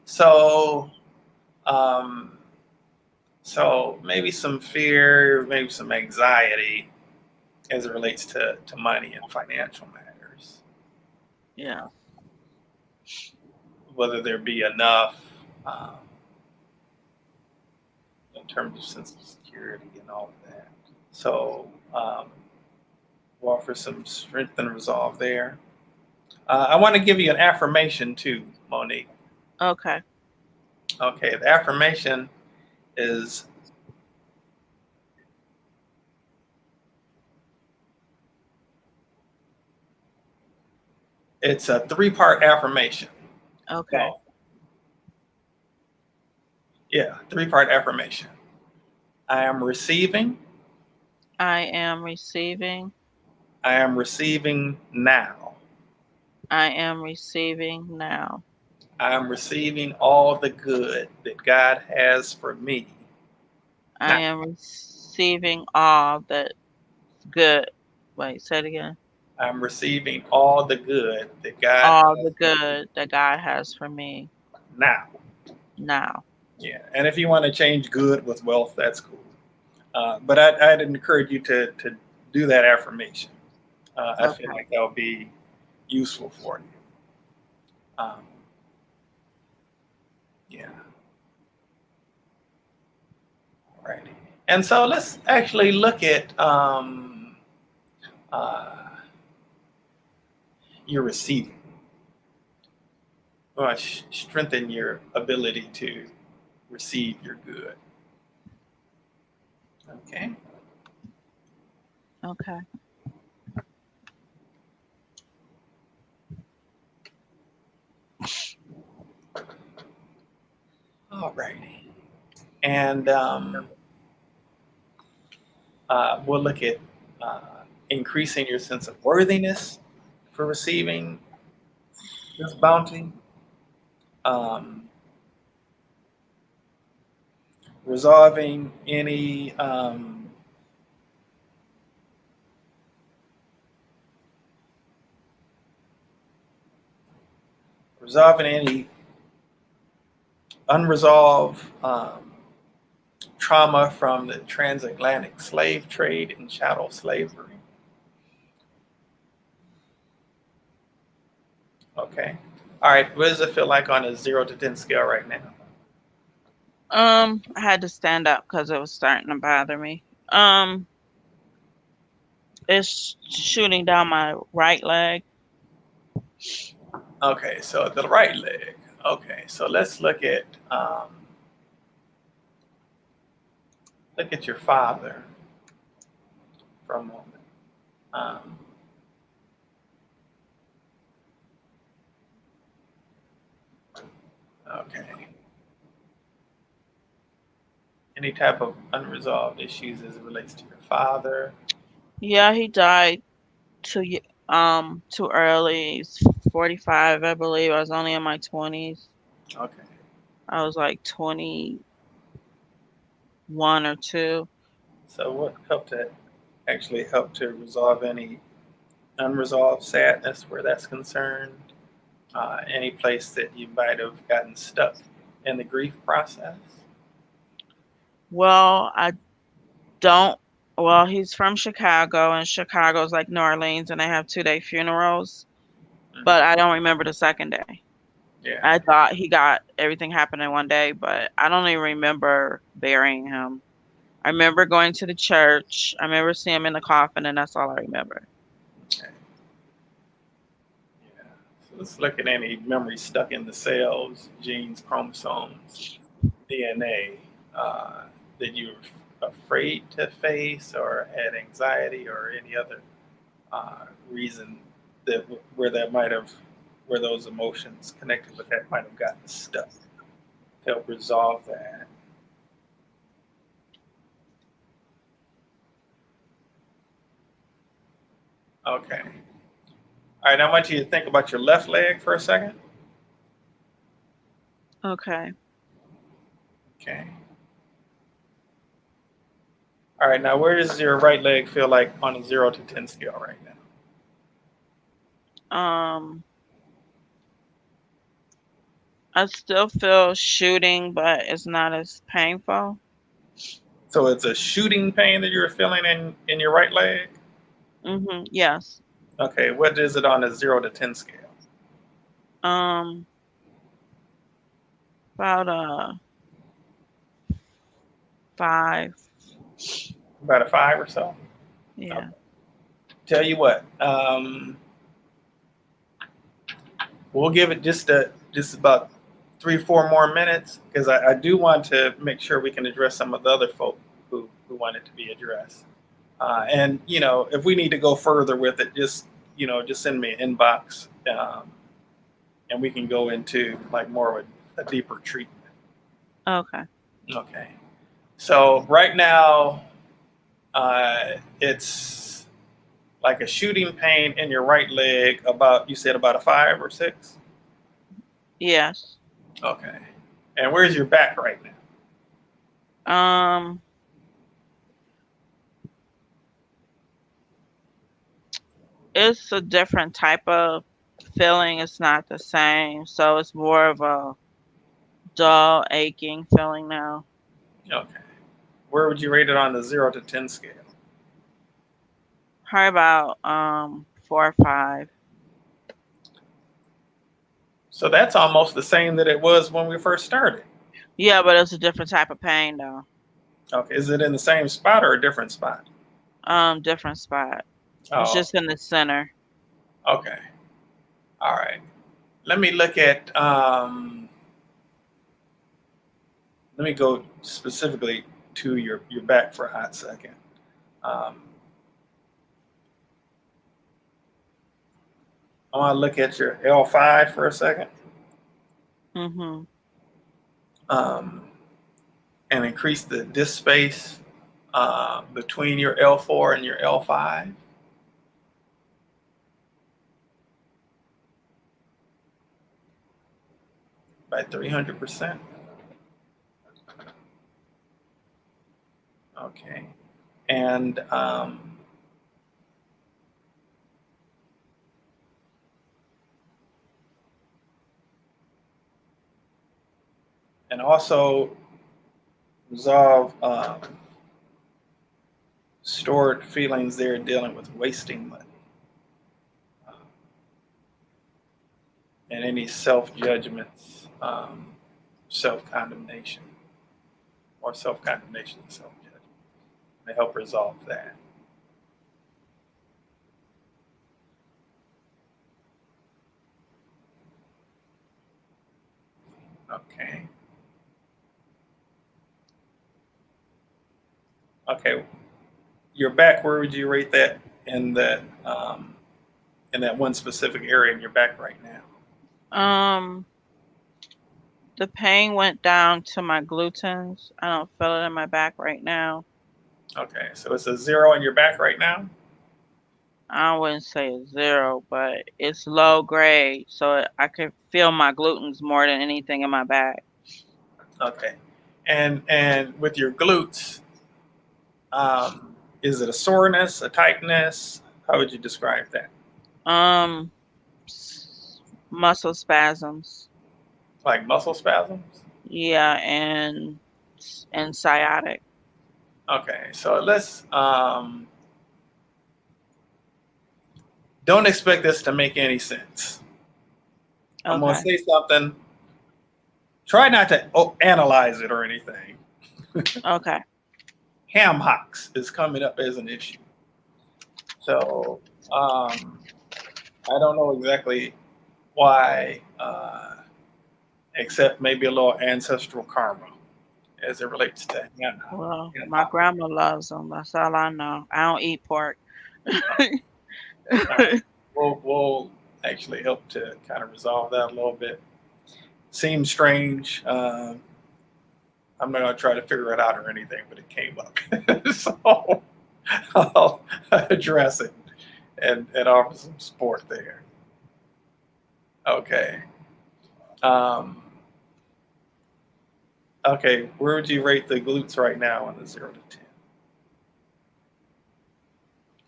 So, um, so maybe some fear, maybe some anxiety as it relates to money and financial matters. Yeah. whether there be enough um, in terms of sense of security and all of that. So we'll offer some strength and resolve there. I want to give you an affirmation too, Monique. Okay. Okay, the affirmation is it's a three-part affirmation. Okay. Well, yeah, three-part affirmation. I am receiving. I am receiving. I am receiving now. I am receiving now. I am receiving all the good that God has for me I now. am receiving all that good. Wait, say it again. I'm receiving all the good that God All the has for me good that God has for me now. now. Yeah, and if you want to change good with wealth, that's cool. But I'd encourage you to do that affirmation. I feel Okay. like that'll be useful for you. Um, yeah, all right. And so let's actually look at uh, your receiving. We want to strengthen your ability to receive your good. Okay. Okay. All righty. And we'll look at uh, increasing your sense of worthiness for receiving this bounty, um, resolving any resolving any unresolved trauma from the transatlantic slave trade and chattel slavery. Okay. All right. What does it feel like on a 0 to 10 scale right now? I had to stand up because it was starting to bother me. Um, it's shooting down my right leg. Okay. So the right leg. Okay. So let's look at your father for a moment. Um, okay. Any type of unresolved issues as it relates to your father? Yeah, he died too early. He's 45, I believe. I was only in my 20s. Okay. I was like 21 or 2. So what help to resolve any unresolved sadness where that's concerned? Any place that you might have gotten stuck in the grief process? Well, I don't well, he's from Chicago, and Chicago's like New Orleans, and they have 2-day funerals, but Hmm. I don't remember the second day. Yeah. I thought he got everything happened in one day, but I don't even remember burying him. I remember going to the church. I remember seeing him in the coffin, and that's all I remember. Okay. Yeah. So let's look at any memory stuck in the cells, genes, chromosomes, DNA uh, that you're afraid to face or had anxiety or any other reason that where that might have where those emotions connected with that might have gotten stuck to help resolve that. Okay. All right. I want you to think about your left leg for a second. Okay. Okay. All right. Now, where does your right leg feel like on a 0 to 10 scale right now? Um, I still feel shooting, but it's not as painful. So it's a shooting pain that you're feeling in your right leg. Yes. Okay. What is it on a 0 to 10 scale? Um, about 5. About a 5 or so. Okay. Yeah. Tell you what, we'll give it just about 3 4 more minutes because I do want to make sure we can address some of the other folk who want it to be addressed. And if we need to go further with it, just send me an inbox, and we can go into like more of a deeper treatment. Okay. Okay. So right now, it's like a shooting pain in your right leg. You said about a 5 or 6. Yes. Okay. And where's your back right now? Um, it's a different type of feeling. It's not the same. So it's more of a dull, aching feeling now. Okay. Where would you rate it on the 0 to 10 scale? Probably about 4 or 5. So that's almost the same that it was when we first started. Yeah, but it's a different type of pain though. Okay. Is it in the same spot or a different spot? Different spot. It's Oh, just in the center. okay. All right. Let me look at. Let me go specifically to your back for a hot second. Um, I want to look at your L5 for a second, Mhm. um, and increase the disc space between your L4 and your L5 by 300%. Okay. And also resolve stored feelings there dealing with wasting money, uh, and any self judgments, self condemnation, or self condemnation and self judgment. They help resolve that. Okay. Okay. Your back, where would you rate that in that in that one specific area in your back right now? Um, the pain went down to my glutens. I don't feel it in my back right now. Okay, so it's a 0 in your back right now. I wouldn't say a 0, but it's low grade, so I could feel my glutens more than anything in my back. Okay, and with your glutes, is it a soreness, a tightness? How would you describe that? Um, muscle spasms. Like muscle spasms? Yeah, and sciatic. Okay, so let's don't expect this to make any sense. I'm gonna Okay. say something. Try not to analyze it or anything. Okay. Ham hocks is coming up as an issue. So I don't know exactly why, except maybe a little ancestral karma as it relates to Well, ham my hock. grandma loves them. That's all I know. I don't eat pork. All right. We'll actually help to kind of resolve that a little bit. Seems strange. I'm not going to try to figure it out or anything, but it came up. So I'll address it and offer some support there. Okay. Um, okay. Where would you rate the glutes right now on the 0 to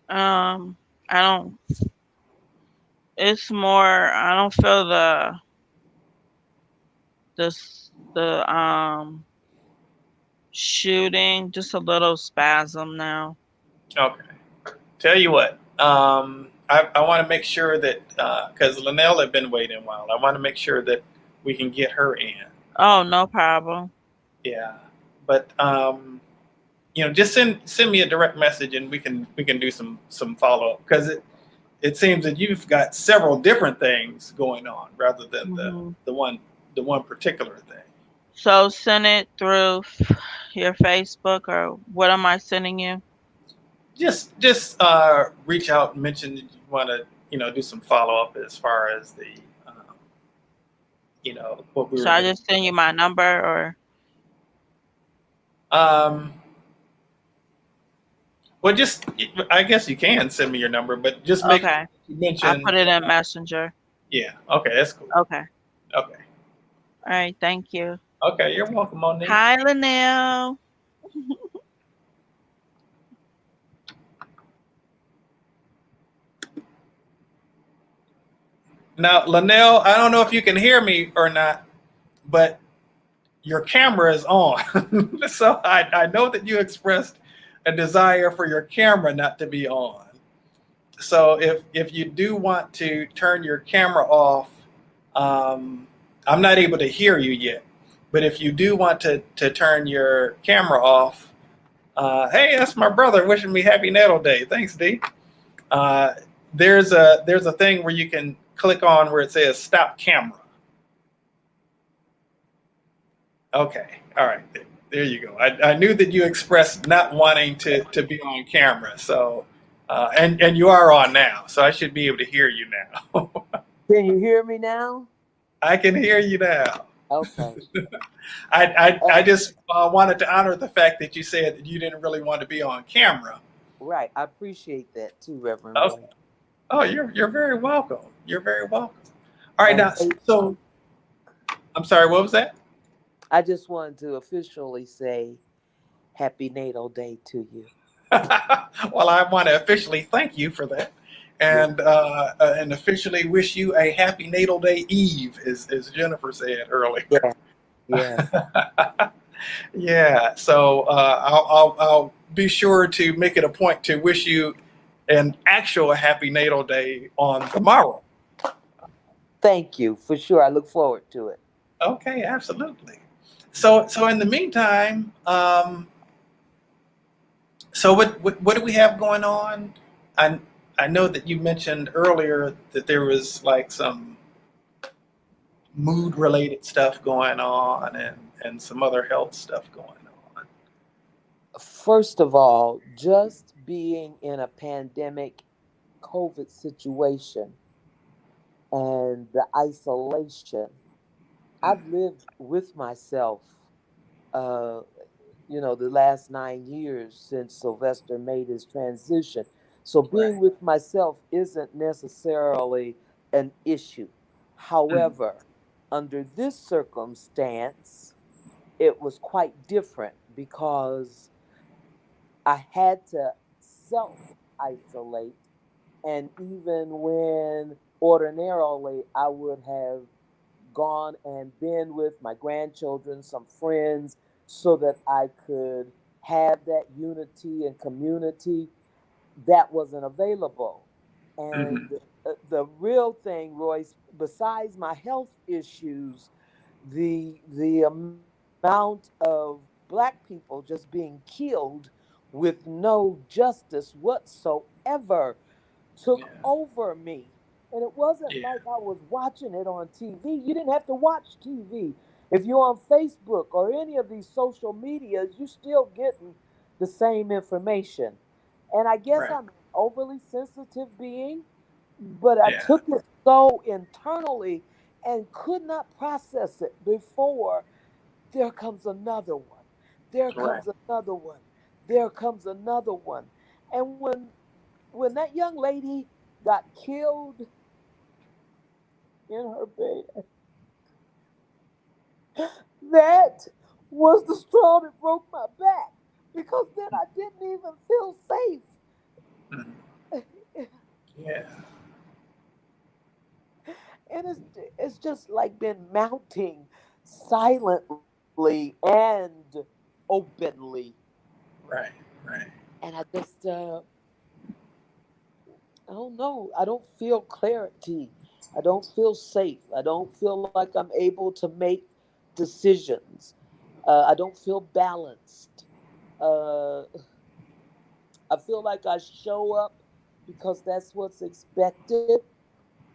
10? um, I don't. It's more. I don't feel the shooting. Just a little spasm now. Okay. Tell you what. I want to make sure that because Linnell had been waiting a while, I want to make sure that we can get her in. Oh, no problem. Yeah, but just send me a direct message and we can do some follow up because it seems that you've got several different things going on rather than Hmm. the one particular thing. So send it through your Facebook, or what am I sending you? Just reach out and mention that you want to do some follow up as far as the um, what we Should were I going to just send you my number, or do. Well, just I guess you can send me your number, but just make sure okay? you I mention. put it in Messenger. Yeah. Okay, that's cool. Okay. Okay. All right. Thank you. Okay, you're welcome, Monique. Hi, Linnell. Now, Linnell, I don't know if you can hear me or not, but your camera is on. So I know that you expressed a desire for your camera not to be on. So if you do want to turn your camera off, um, I'm not able to hear you yet. But if you do want to turn your camera off, hey, that's my brother wishing me happy natal day. Thanks, D. Uh, there's a thing where you can click on where it says stop camera. Okay, all right, there you go. I knew that you expressed not wanting to be on camera, so and you are on now, so I should be able to hear you now. Can you hear me now? I can hear you now. Okay. I Uh, just wanted to honor the fact that you said that you didn't really want to be on camera. right. I appreciate that too, Reverend Oh, Roy. oh, you're very welcome. You're very welcome. All right, And now, so I'm sorry. What was that? I just wanted to officially say Happy Natal Day to you. Well, I want to officially thank you for that, Yeah. and officially wish you a happy Natal Day Eve, as Jennifer said earlier. Yeah. Yes. Yeah, so I'll be sure to make it a point to wish you an actual happy Natal Day on tomorrow. Thank you for sure. I look forward to it. Okay, absolutely. So in the meantime, so what do we have going on? I I know that you mentioned earlier that there was like some mood related stuff going on and some other health stuff going on. First of all, just being in a pandemic COVID situation and the isolation, I've lived with myself, uh, the last 9 years since Sylvester made his transition. So being Right. with myself isn't necessarily an issue. Mm, However, under this circumstance, it was quite different because I had to self isolate. And even when ordinarily I would have gone and been with my grandchildren, some friends, so that I could have that unity and community, that wasn't available. And mhm. the real thing, Royce, besides my health issues, the amount of black people just being killed with no justice whatsoever took Yeah. over me. And it wasn't Yeah. like I was watching it on TV. You didn't have to watch TV. If you're on Facebook or any of these social medias, you're still getting the same information. And I guess Right. I'm an overly sensitive being, but I Yeah. took it so internally and could not process it before there comes another one. There Right. comes another one. There comes another one. And when that young lady got killed in her bed, that was the straw that broke my back because then I didn't even feel Mhm. safe. Yeah. And it's just like been mounting silently and openly. Right. Right. And I don't know. I don't feel clarity. I don't feel safe. I don't feel like I'm able to make decisions. I don't feel balanced. Uh, I feel like I show up because that's what's expected,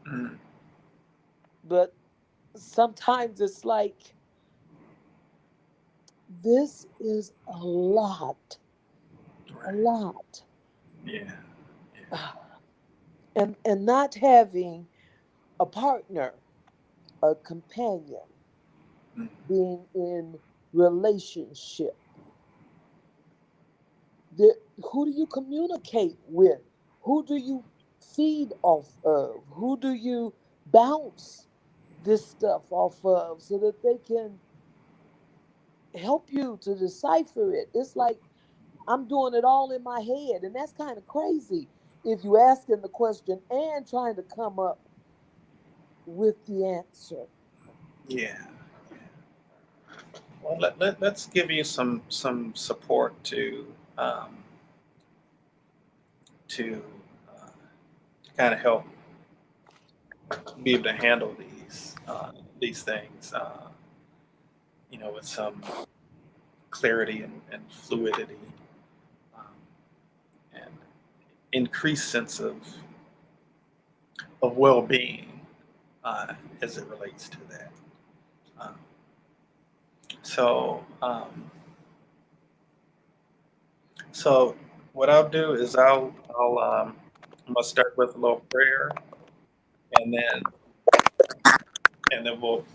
Mm, but sometimes it's like this is a lot, a right. lot. Yeah. Yeah. And not having a partner, a companion, Mm, being in relationship. The, who do you communicate with? Who do you feed off of? Who do you bounce this stuff off of so that they can help you to decipher it? It's like I'm doing it all in my head, and that's kind of crazy if you asking the question and trying to come up with the answer. yeah. Well, let's give you some support um, to uh, kind of help be able to handle these things, with some clarity and fluidity, um, and increased sense of well-being as it relates to that. Um, so, so what I'll do is I'm gonna start with a little prayer, and then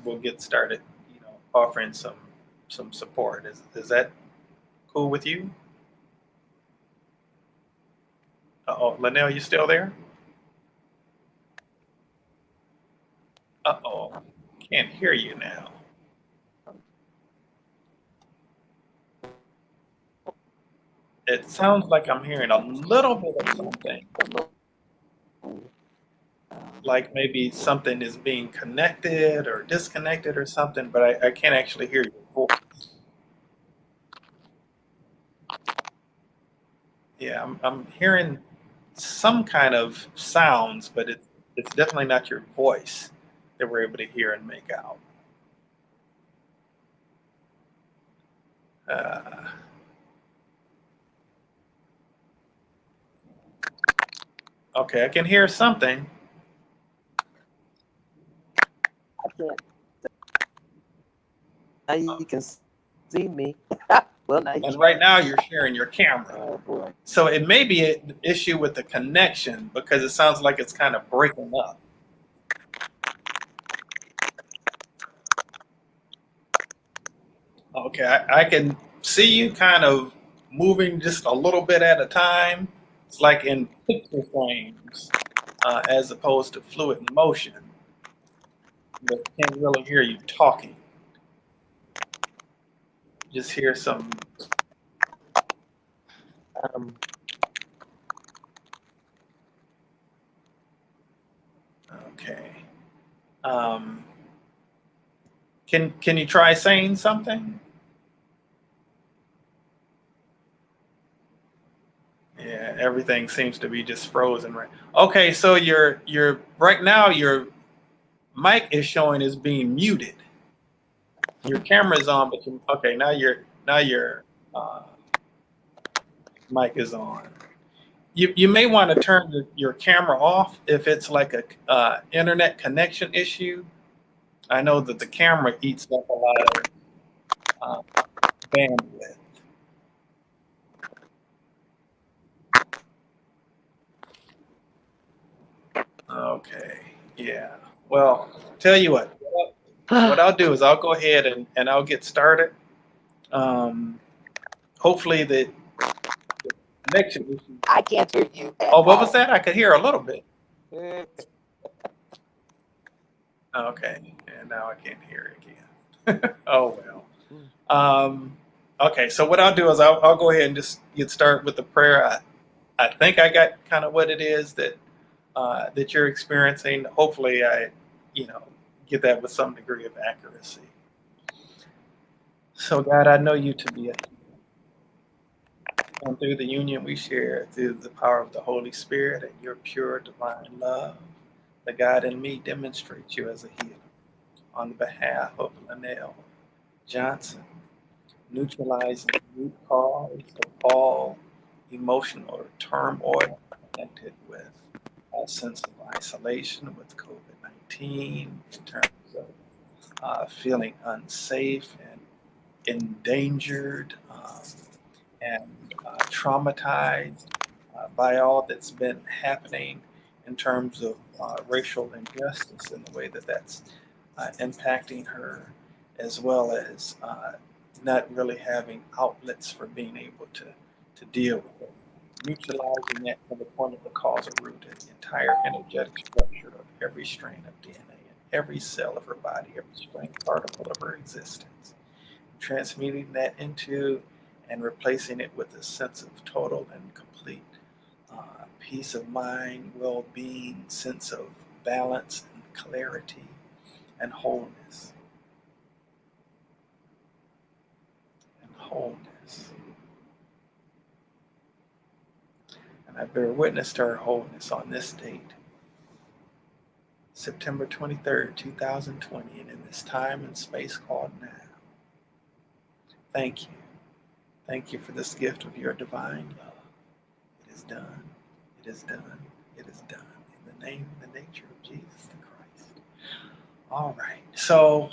we'll get started. Offering some support. Is that cool with you? Oh, Linnell, you still there? Uh-oh, can't hear you now. It sounds like I'm hearing a little bit of something, like maybe something is being connected or disconnected or something, but I can't actually hear your voice. Yeah, I'm hearing some kind of sounds, but it's definitely not your voice that we're able to hear and make out. Uh, okay, I can hear something. I can't. Now you can see me. Well, now you And can't. right now you're sharing your camera. Oh boy. So it may be an issue with the connection because it sounds like it's kind of breaking up. Okay, I can see you kind of moving just a little bit at a time. It's like in picture frames as opposed to fluid motion, but can't really hear you talking. Just hear some, Um, okay. Um, can you try saying something? Yeah, everything seems to be just frozen right. Okay, so you're right now your mic is showing as being muted. Your camera's on, but okay, now your uh, mic is on. You may want to turn your camera off if it's like a internet connection issue. I know that the camera eats up a lot of bandwidth. Okay, yeah. Well, tell you what I'll do is I'll go ahead and I'll get started. Um, hopefully the connection issue. I can't hear you at Oh, what was all. that? I could hear a little bit. Eh, Okay, and now I can't hear it again. Oh well. mm, Um, okay, so what I'll do is I'll go ahead and just get started with the prayer. I think I got kind of what it is that you're experiencing. Hopefully, I you know get that with some degree of accuracy. So God, I know you to be a And through the union we share, through the power of the Holy Spirit and your pure divine love, the God in me demonstrates you as a healer. On behalf of Linnell Johnson, neutralizing the root cause of all emotional turmoil connected with a sense of isolation with COVID-19 in terms of feeling unsafe and endangered and traumatized by all that's been happening in terms of racial injustice and the way that that's impacting her, as well as not really having outlets for being able to deal with it. Neutralizing that to the point of the causal root and the entire energetic structure of every strain of DNA in every cell of her body, every strain particle of her existence. Transmuting that into and replacing it with a sense of total and complete peace of mind, well-being, sense of balance and clarity and wholeness. And wholeness. And I bear witness to her wholeness on this date, September 23rd, 2020, and in this time and space called now. Thank you. Thank you for this gift of your divine love. It is done. It is done. It is done. In the name and the nature of Jesus the Christ. All right. So,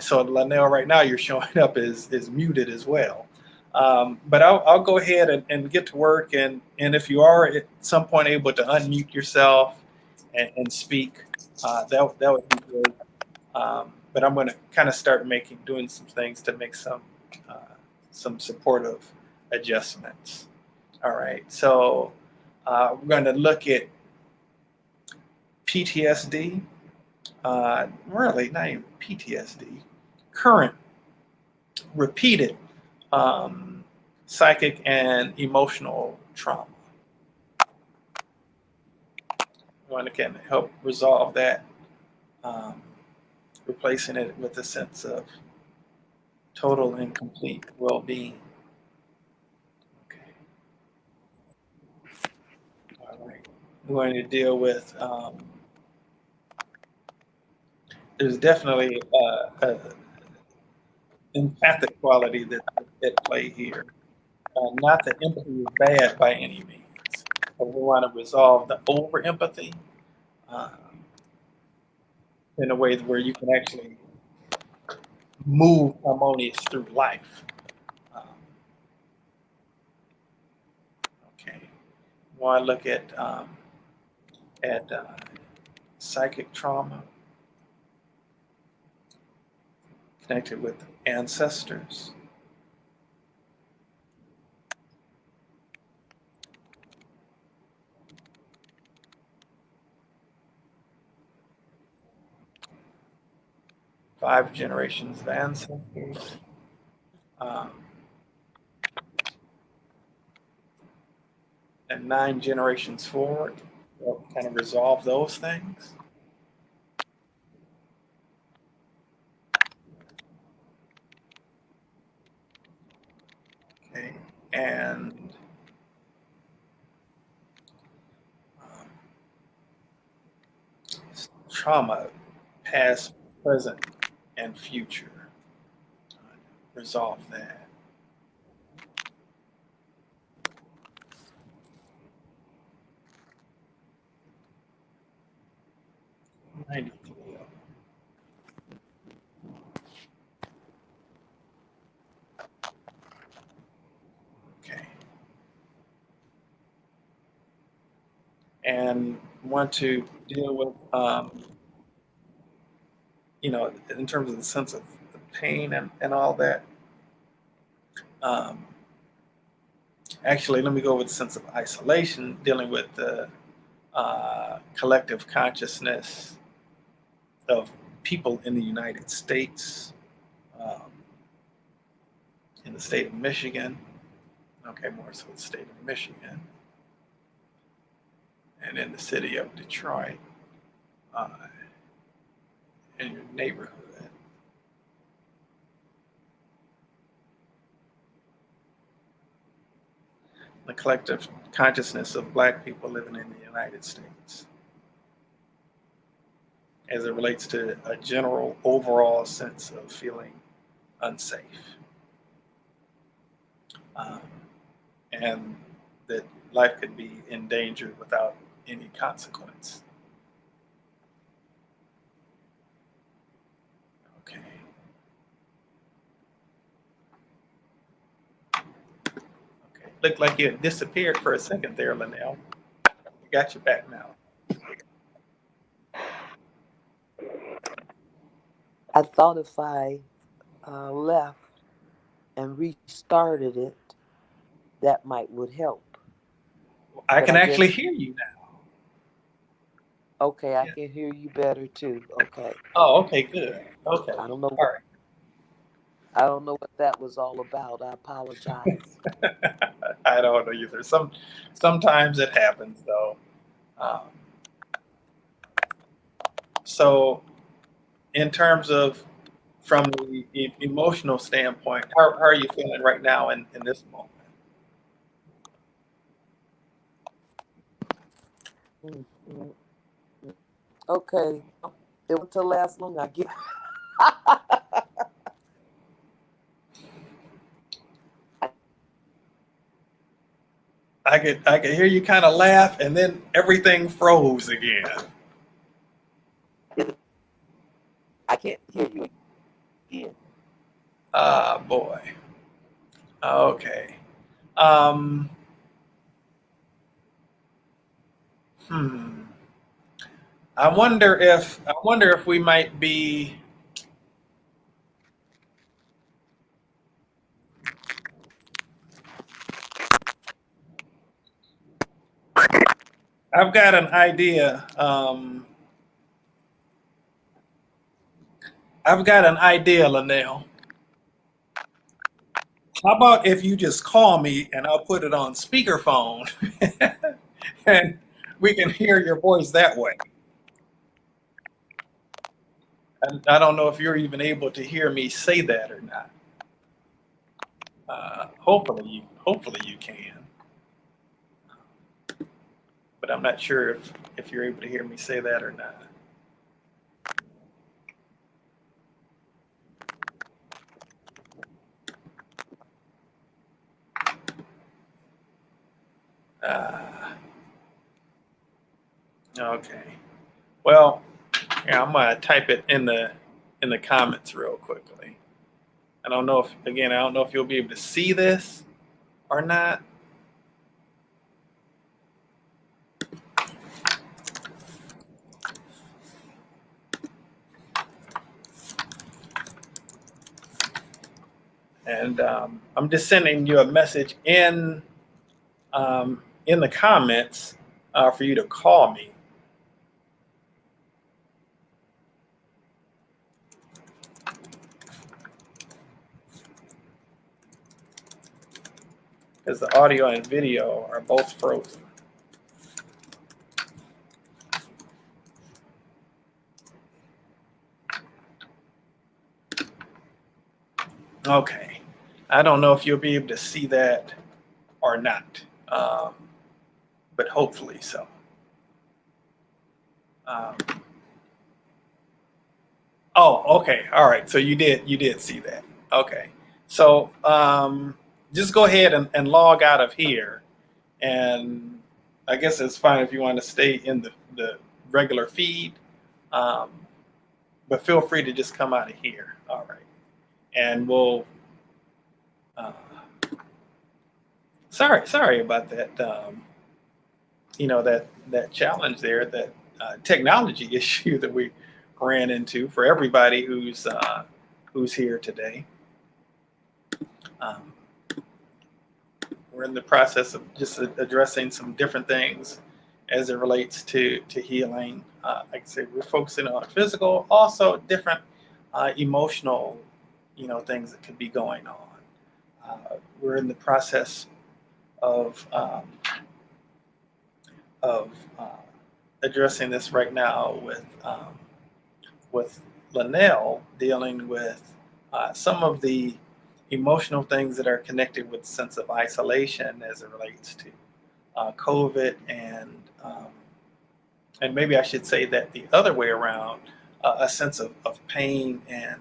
so Linnell, right now you're showing up as muted as well. But I'll go ahead and get to work. And if you are at some point able to unmute yourself and speak, that would be great. But I'm going to kind of start doing some things to make some supportive adjustments. All right, so we're going to look at PTSD, really not even PTSD, current, repeated psychic and emotional trauma. One that can help resolve that, replacing it with a sense of total and complete well-being. Okay. All right. We're going to deal with, there's definitely an empathic quality that's at play here. Not that empathy is bad by any means, but we want to resolve the over empathy in a way where you can actually move harmonious through life. Okay, we want to look at psychic trauma connected with ancestors. Five generations of ancestors. And 9 generations forward. We'll kind of resolve those things. Okay, and trauma, past, present, and future. Resolve that. Okay. And want to deal with, in terms of the sense of the pain and all that. Actually, let me go with the sense of isolation, dealing with the collective consciousness of people in the United States, in the state of Michigan, okay, more so the state of Michigan, and in the city of Detroit, in your neighborhood. the collective consciousness of Black people living in the United States as it relates to a general overall sense of feeling unsafe. Um, and that life could be endangered without any consequence. Okay. Okay. Looked like you had disappeared for a second there, Linnell. We got you back now. I thought if I left and restarted it, that would help. I But can I actually guess, hear you now. okay, I Yeah. can hear you better too. Okay. Oh, okay, good. Okay. I don't know All what I don't know what that was all about. I apologize. right. I don't know either. Sometimes it happens though. Um, so in terms of from the emotional standpoint, how are you feeling right now in this moment? Mm, mm, mm. Okay. It went to last long. I get. I could hear you kind of laugh, and then everything froze again. I can't hear you again. Ah, boy. Okay. Um, hmm. I wonder if we might be. I've got an idea. I've got an idea, Linnell. How about if you just call me and I'll put it on speakerphone and we can hear your voice that way? And I don't know if you're even able to hear me say that or not. Hopefully you can, but I'm not sure if you're able to hear me say that or not. Uh, okay. Well, yeah, I'm gonna type it in the comments real quickly. I don't know if you'll be able to see this or not. And I'm just sending you a message in the comments for you to call me. Because the audio and video are both frozen. Okay. I don't know if you'll be able to see that or not, but hopefully so. Um, oh, okay. All right. So you did see that. Okay. So just go ahead and log out of here. And I guess it's fine if you want to stay in the regular feed. Um, but feel free to just come out of here. All right. And we'll, uh, sorry about that. That challenge there, that technology issue that we ran into for everybody who's here today. Um, we're in the process of just addressing some different things as it relates to healing. Like I said, we're focusing on physical, also different emotional, things that could be going on. We're in the process of of uh, addressing this right now with Linnell, dealing with some of the emotional things that are connected with sense of isolation as it relates to COVID, and maybe I should say that the other way around, a sense of pain and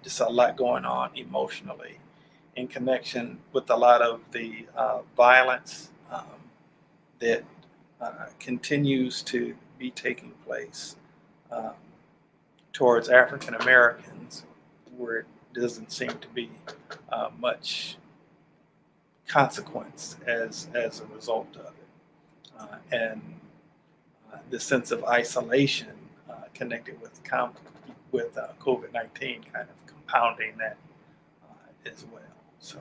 just a lot going on emotionally in connection with a lot of the violence that continues to be taking place towards African Americans, where it doesn't seem to be much consequence as a result of it, and the sense of isolation connected with COVID-19 kind of compounding that as well. So,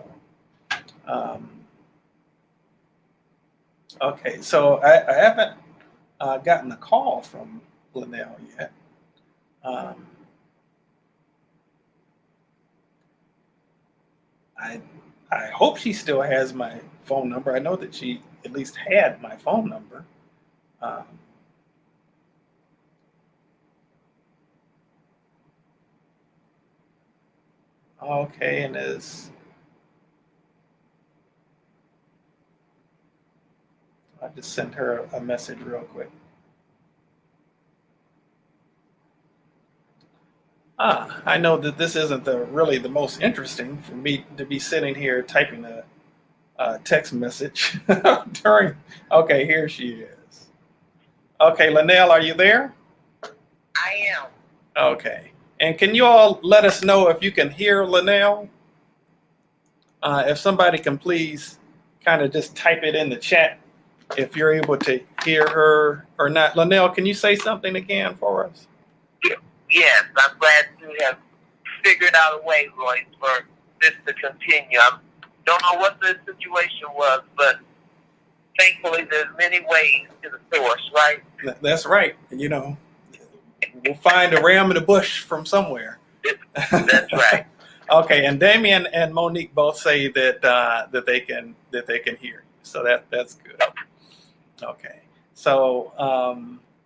okay, so I haven't gotten a call from Linnell yet. I hope she still has my phone number. I know that she at least had my phone number. Okay, and I just sent her a message real quick. I know that this isn't really the most interesting for me to be sitting here typing a text message during. Okay, here she is. Okay, Linnell, are you there? I am. Okay, and can you all let us know if you can hear Linnell? If somebody can please kind of just type it in the chat if you're able to hear her or not. Linnell, can you say something again for us? Yes, I'm glad you have figured out a way, Royce, for this to continue. I don't know what the situation was, but thankfully there's many ways to the source, right? That's right. You know, we'll find a ram in the bush from somewhere. That's right. Okay, and Damien and Monique both say that that they can hear you, so that's good. Okay, so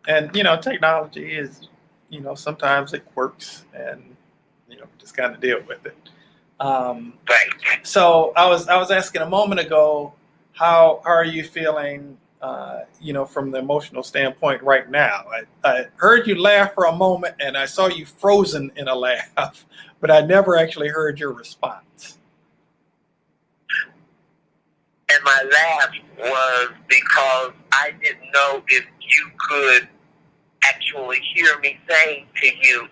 and you know, technology is, you know, sometimes it works, and you know, just kind of deal with it. Right. So I was asking a moment ago, how are you feeling? You know, from the emotional standpoint right now. I heard you laugh for a moment, and I saw you frozen in a laugh, but I never actually heard your response. And my laugh was because I didn't know if you could actually hear me saying to you,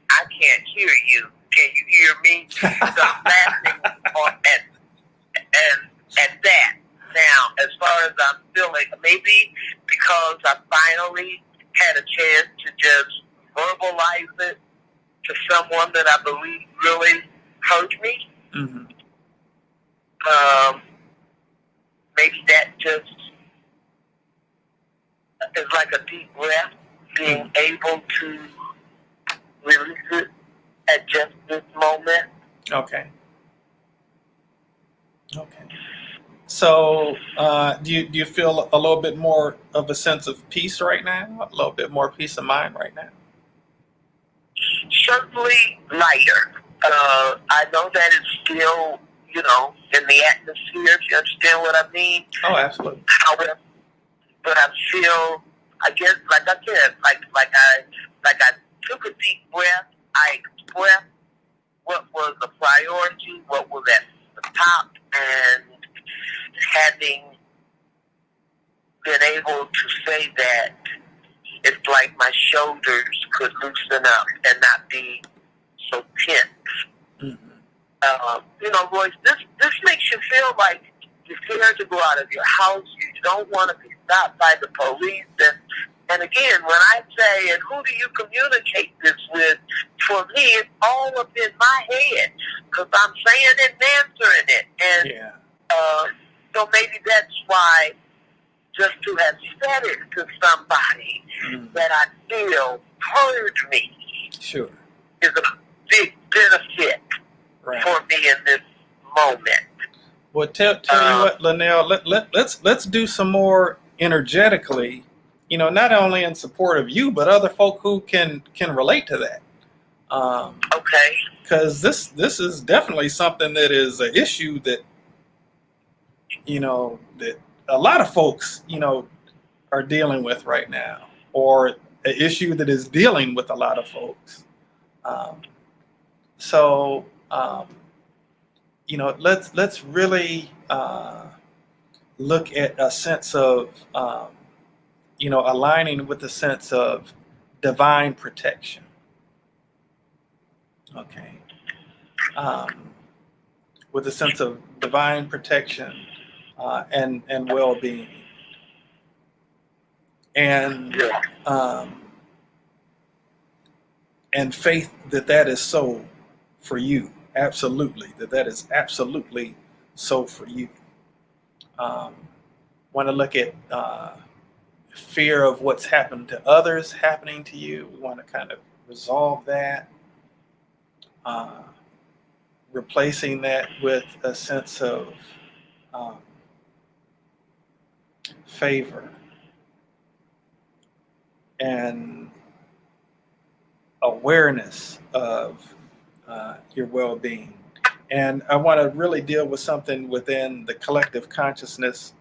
I can't hear you. Can you hear me? So I'm laughing at that. Now, as far as I'm feeling, maybe because I finally had a chance to just verbalize it to someone that I believe really hurt me. Mm-hmm. Maybe that just is like a deep breath, being able to release it at just this moment. Okay. Okay. So, do you feel a little bit more of a sense of peace right now? A little bit more peace of mind right now? Certainly lighter. I know that it's still, you know, in the atmosphere, if you understand what I mean. Oh, absolutely. However, but I feel, I guess, like I said, like I took a deep breath. I expressed what was the priority, what was at the top, and having been able to say that, it's like my shoulders could loosen up and not be so tense. Mm-hmm. You know, Royce, this makes you feel like you're scared to go out of your house. You don't want to be stopped by the police. And again, when I say, and who do you communicate this with? For me, it's all up in my head because I'm saying it and answering it. And Yeah. so maybe that's why, just to have said it to somebody that I feel heard me, Sure, is a big benefit for me in this moment. Well, tell you what, Linnell, let's do some more energetically. You know, not only in support of you, but other folk who can relate to that. Okay. Because this is definitely something that is an issue that, that a lot of folks, are dealing with right now, or an issue that is dealing with a lot of folks. So, let's really look at a sense of, aligning with the sense of divine protection. Okay. With a sense of divine protection and well-being, and and faith that is so for you. Absolutely, that is absolutely so for you. Want to look at fear of what's happened to others happening to you. We want to kind of resolve that, replacing that with a sense of favor and awareness of your well-being. And I want to really deal with something within the collective consciousness,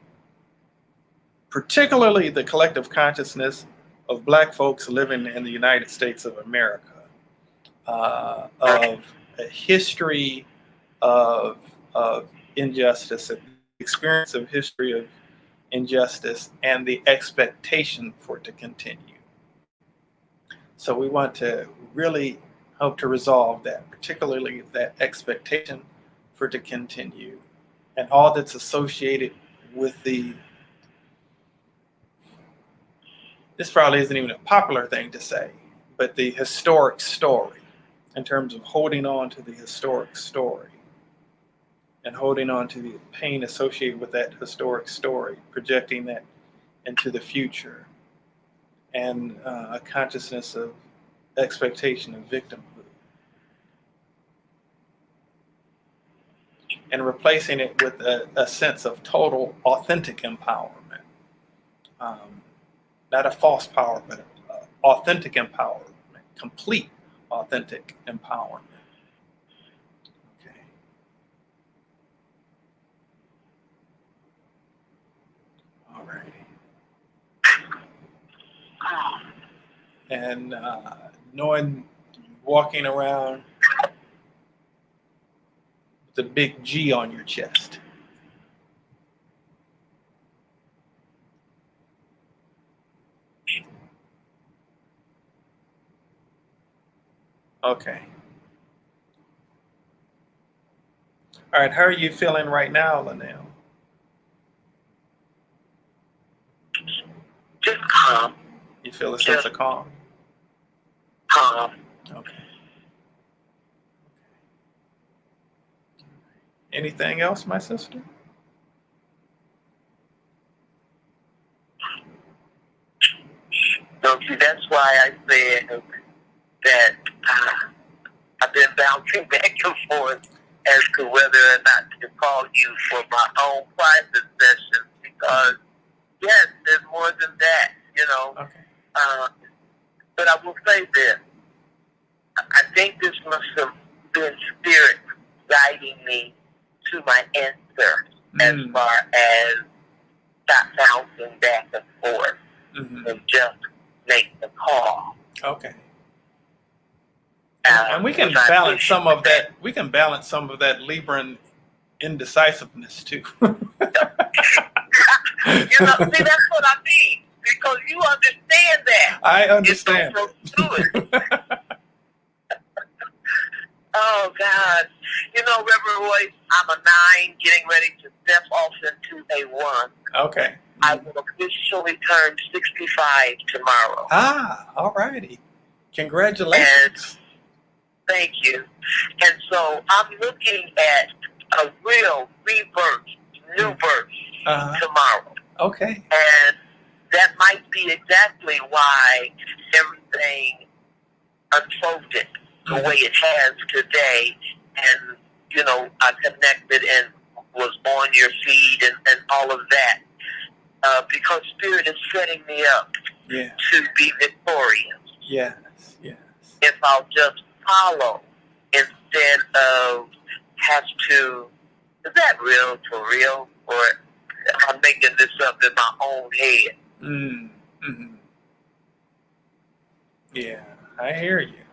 particularly the collective consciousness of Black folks living in the United States of America, of a history of injustice, an experience of history of injustice, and the expectation for it to continue. So we want to really hope to resolve that, particularly that expectation for it to continue, and all that's associated with this probably isn't even a popular thing to say, but the historic story, in terms of holding on to the historic story and holding on to the pain associated with that historic story, projecting that into the future, and a consciousness of expectation of victimhood, and replacing it with a sense of total authentic empowerment. Not a false power, but authentic empowerment, complete authentic empowerment. Okay. All righty. And knowing, walking around with a big G on your chest. Okay. All right, how are you feeling right now, Linnell? Just calm. You feel a sense of calm? Calm. Okay. Anything else, my sister? No, see, that's why I said that I've been bouncing back and forth as to whether or not to call you for my own private sessions, because yes, there's more than that, Okay. But I will say this: I think this must have been spirit guiding me to my answer, as far as not bouncing back and forth, and just make the call. Okay. And we can balance some of that. We can balance some of that Libran indecisiveness too. See, that's what I mean, because you understand that. I understand. Oh God, Reverend Royce, I'm a 9, getting ready to step off into a 1. Okay. I will officially turn 65 tomorrow. All righty. Congratulations. Thank you. And so I'm looking at a real rebirth, new birth tomorrow. Okay. And that might be exactly why everything unfolded the way it has today. And, I connected and was on your feed and all of that. Because Spirit is setting me up to be victorious. Yes. If I'll just follow instead of have to. Is that real for real, or am I making this up in my own head? Mm-hmm. Yeah, I hear you.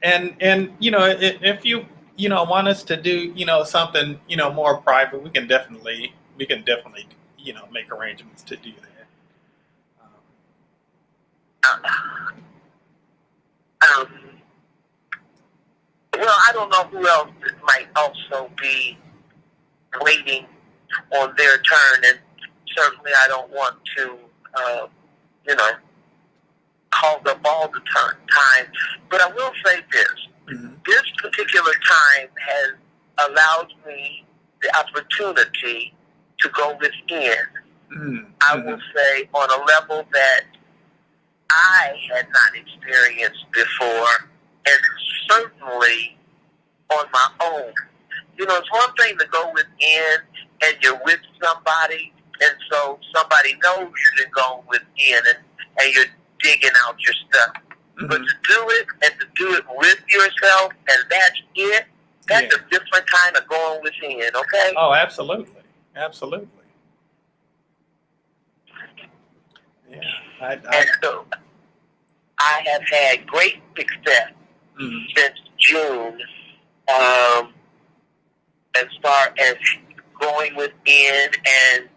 And you know, if you want us to do something more private, we can definitely make arrangements to do that. Well, I don't know who else might also be waiting on their turn, and certainly I don't want to, you know, cause up all the time. But I will say this. Mm-hmm. This particular time has allowed me the opportunity to go within. Mm-hmm. I will say on a level that I had not experienced before, and certainly on my own. You know, it's one thing to go within and you're with somebody, and so somebody knows you've gone within and you're digging out your stuff. Mm-hmm. But to do it and to do it with yourself, and that's it, that's a different kind of going within, okay? Oh, absolutely. Absolutely. Yeah. And so I have had great success since June, as far as going within and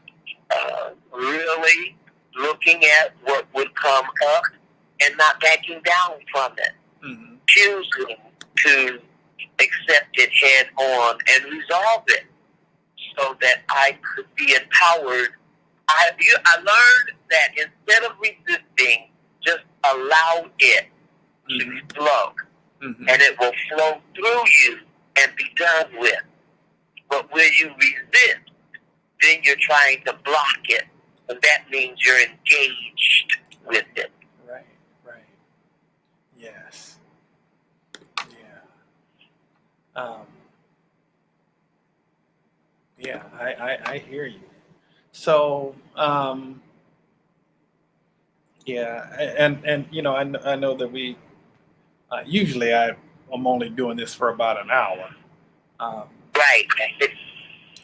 really looking at what would come up and not backing down from it. Mm-hmm. Choosing to accept it head on and resolve it so that I could be empowered. I learned that instead of resisting, just allow it to flow. Mm-hmm. And it will flow through you and be done with. But when you resist, then you're trying to block it. And that means you're engaged with it. Right. Yes. Yeah. Yeah, I hear you. So, yeah, and I know that we usually I'm only doing this for about an hour. Right.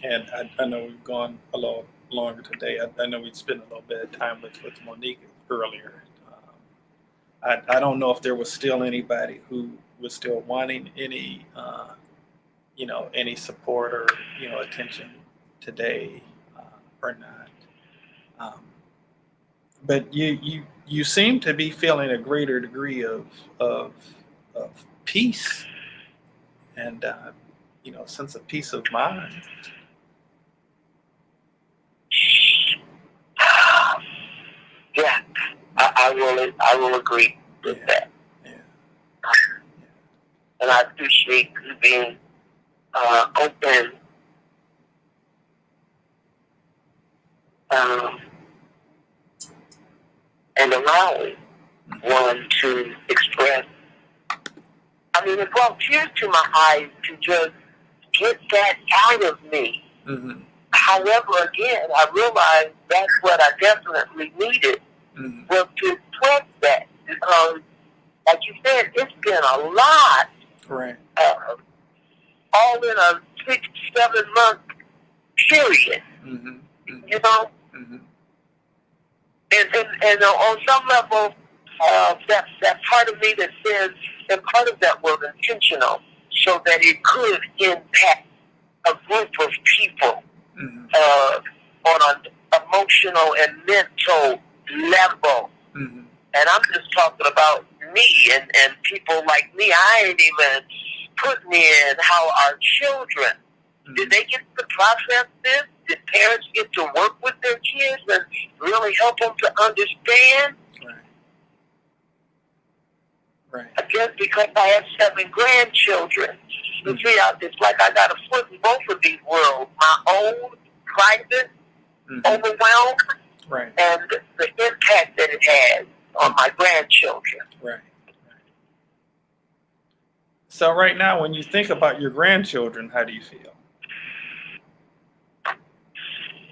And I know we've gone a little longer today. I know we spent a little bit of time with Monique earlier. I don't know if there was still anybody who was still wanting any any support or attention today or not. But you seem to be feeling a greater degree of peace and sense of peace of mind. Yeah, I will agree with that. Yeah. And I appreciate you being open and allowing one to express. I mean, it brought tears to my eyes to just get that out of me. Mm-hmm. However, again, I realized that's what I definitely needed was to express that because, like you said, it's been a lot. Right. All in a 6-7 month period. Mm-hmm. You know? Mm-hmm. And on some level, that part of me that says, and part of that was intentional, so that it could impact a group of people on an emotional and mental level. Mm-hmm. And I'm just talking about me and people like me. I ain't even putting in how our children, did they get to process this? Did parents get to work with their kids and really help them to understand? Right. I guess because I have 7 grandchildren. You see, it's like I got a foot in both of these worlds. My own private, overwhelmed, and the impact that it has on my grandchildren. Right. So right now, when you think about your grandchildren, how do you feel?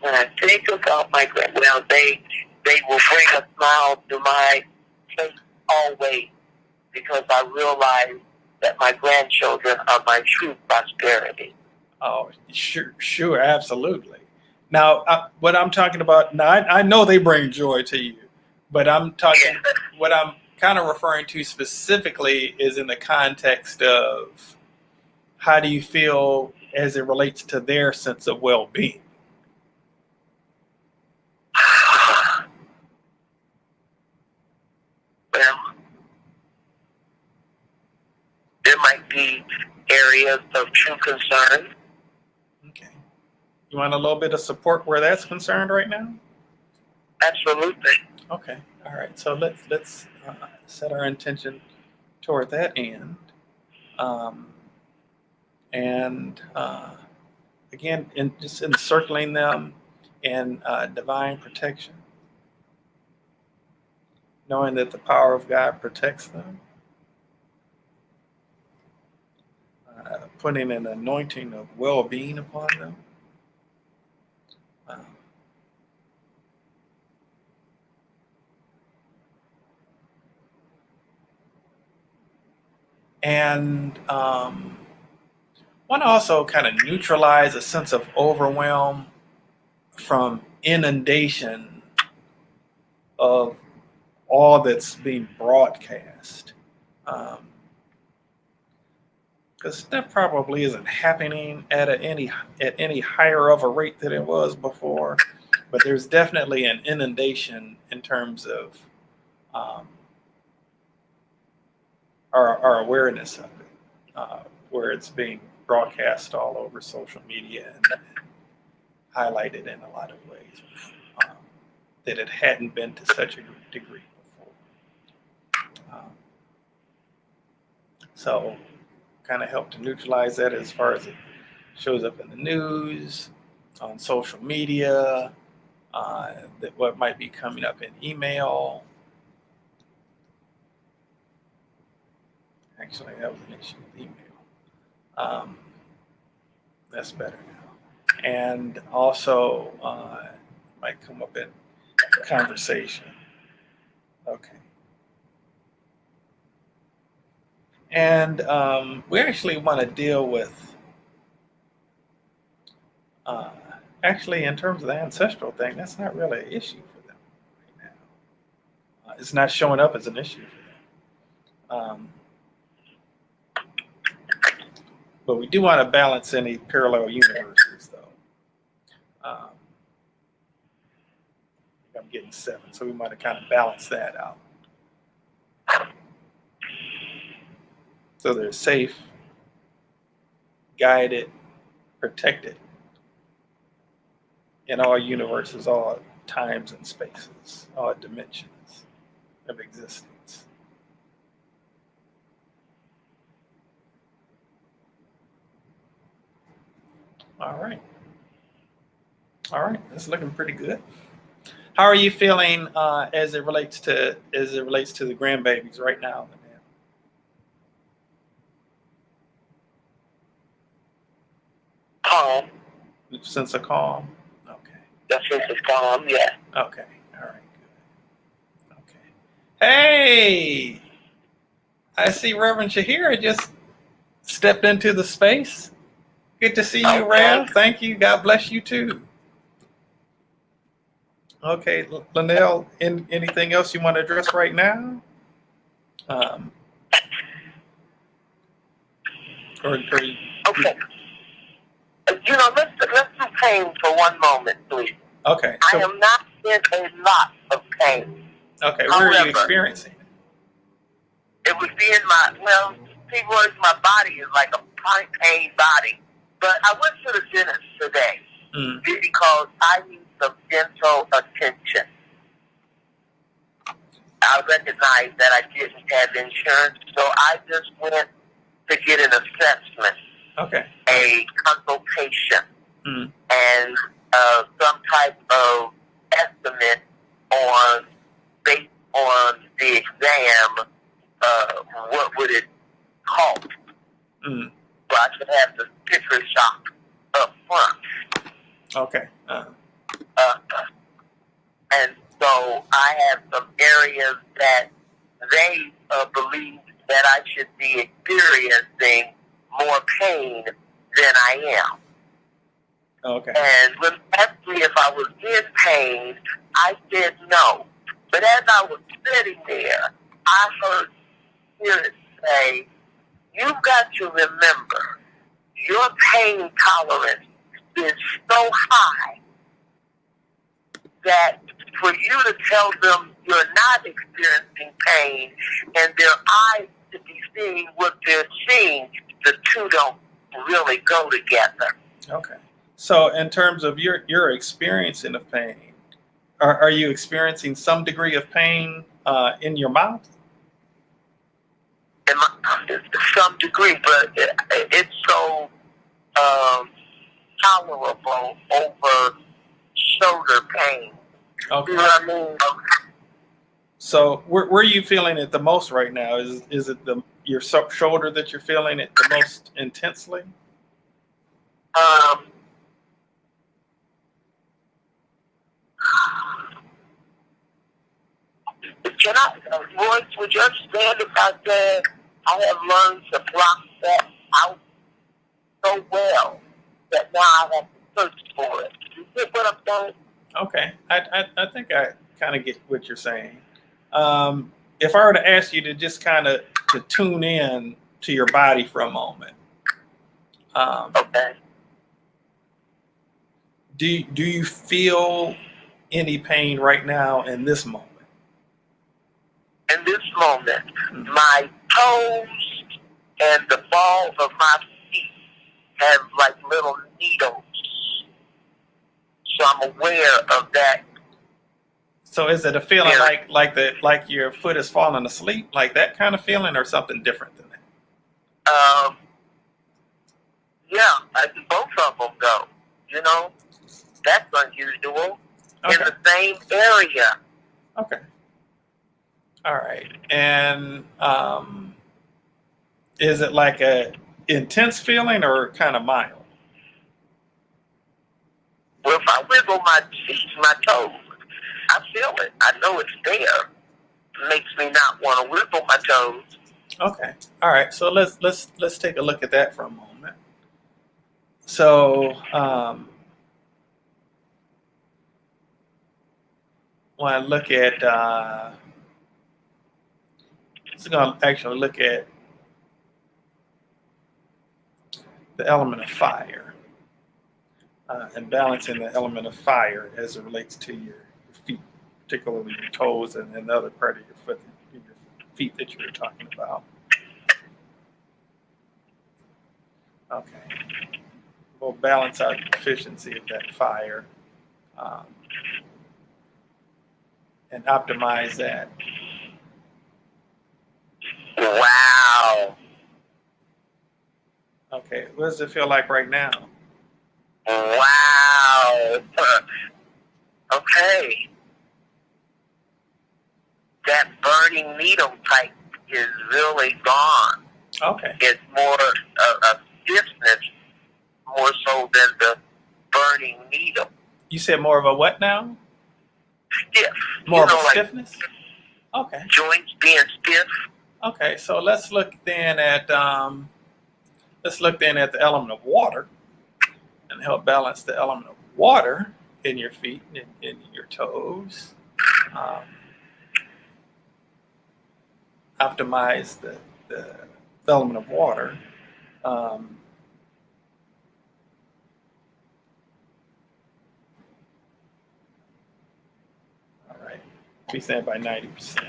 When I think about my well, they will bring a smile to my face always, because I realize that my grandchildren are my true prosperity. Oh, sure, absolutely. Now, what I'm talking about now, I know they bring joy to you, but I'm talking. Yes. What I'm kind of referring to specifically is in the context of how do you feel as it relates to their sense of well-being. Well, there might be areas of true concern. Okay. You want a little bit of support where that's concerned right now? Absolutely. Okay. All right. So let's set our intention toward that end, um, and again, just encircling them in divine protection, knowing that the power of God protects them, putting an anointing of well-being upon them. And want to also kind of neutralize a sense of overwhelm from inundation of all that's being broadcast. Because that probably isn't happening at any higher of a rate than it was before, but there's definitely an inundation in terms of our awareness of it, where it's being broadcast all over social media and highlighted in a lot of ways that it hadn't been to such a degree before. So kind of help to neutralize that as far as it shows up in the news, on social media, that what might be coming up in email. Actually, that was an issue with email. That's better now. And also might come up in conversation. Okay. And we actually want to deal with, actually, in terms of the ancestral thing, that's not really an issue for them right now. It's not showing up as an issue for them. But we do want to balance any parallel universes, though. I'm getting 7, so we want to kind of balance that out. So they're safe, guided, protected in all universes, all times and spaces, all dimensions of existence. All right. All right, that's looking pretty good. How are you feeling as it relates to the grandbabies right now? Calm. Sense of calm. Okay. The sense of calm, yeah. Okay. All right. Good. Okay. Hey, I see Reverend Shahira just stepped into the space. Good to see you, Rev. Thank you. God bless you too. Okay, Linnell, anything else you want to address right now? Okay. Let's do pain for one moment, please. Okay. So, I am not in a lot of pain. Okay, where are you experiencing it? It would be in my body is like a pain body. But I went to the dentist today because I need some dental attention. I recognized that I didn't have insurance, so I just went to get an assessment, a consultation, and some type of estimate based on the exam, what would it cost? So I should have the sticker shock up front. Okay. And so know, I have some areas that they believe that I should be experiencing more pain than I am. Okay. And when they asked me if I was in pain, I said no. But as I was sitting there, I heard Spirit say, you've got to remember, your pain tolerance is so high that for you to tell them you're not experiencing pain and their eyes to be seeing what they're seeing, the two don't really go together. Okay. So in terms of your experiencing of pain, are you experiencing some degree of pain in your mouth? To some degree, but it's so tolerable over shoulder pain. Okay. You know what I mean? So where are you feeling it the most right now? Is it your shoulder that you're feeling it the most intensely? Can I, Royce, would you understand if I said I have learned to block that out so well that now I have to search for it? You get what I'm saying? Okay, I think I kind of get what you're saying. If I were to ask you to just kind of to tune in to your body for a moment, Okay. do you feel any pain right now in this moment? In this moment, my toes and the balls of my feet have like little needles. So I'm aware of that. So is it a feeling like your foot is falling asleep, like that kind of feeling, or something different than that? Yeah, I think both of them go. You know, that's unusual. Okay. In the same area. Okay. All right. And is it like a intense feeling or kind of mild? Well, if I wiggle my feet, my toes, I feel it. I know it's there. It makes me not want to wiggle my toes. Okay. All right. So let's take a look at that for a moment. So when I look at it's going to actually look at the element of fire and balancing the element of fire as it relates to your feet, particularly your toes and the other part of your foot, your feet that you were talking about. Okay. We'll balance out the efficiency of that fire and optimize that. Wow. Okay. What does it feel like right now? Wow. Okay. That burning needle type is really gone. Okay. It's more a stiffness, more so than the burning needle. You said more of a what now? Stiff. More of a like stiffness? Okay. joints being stiff. Okay. So let's look then at the element of water and help balance the element of water in your feet and in your toes. Optimize the element of water. All right. We stand by 90%.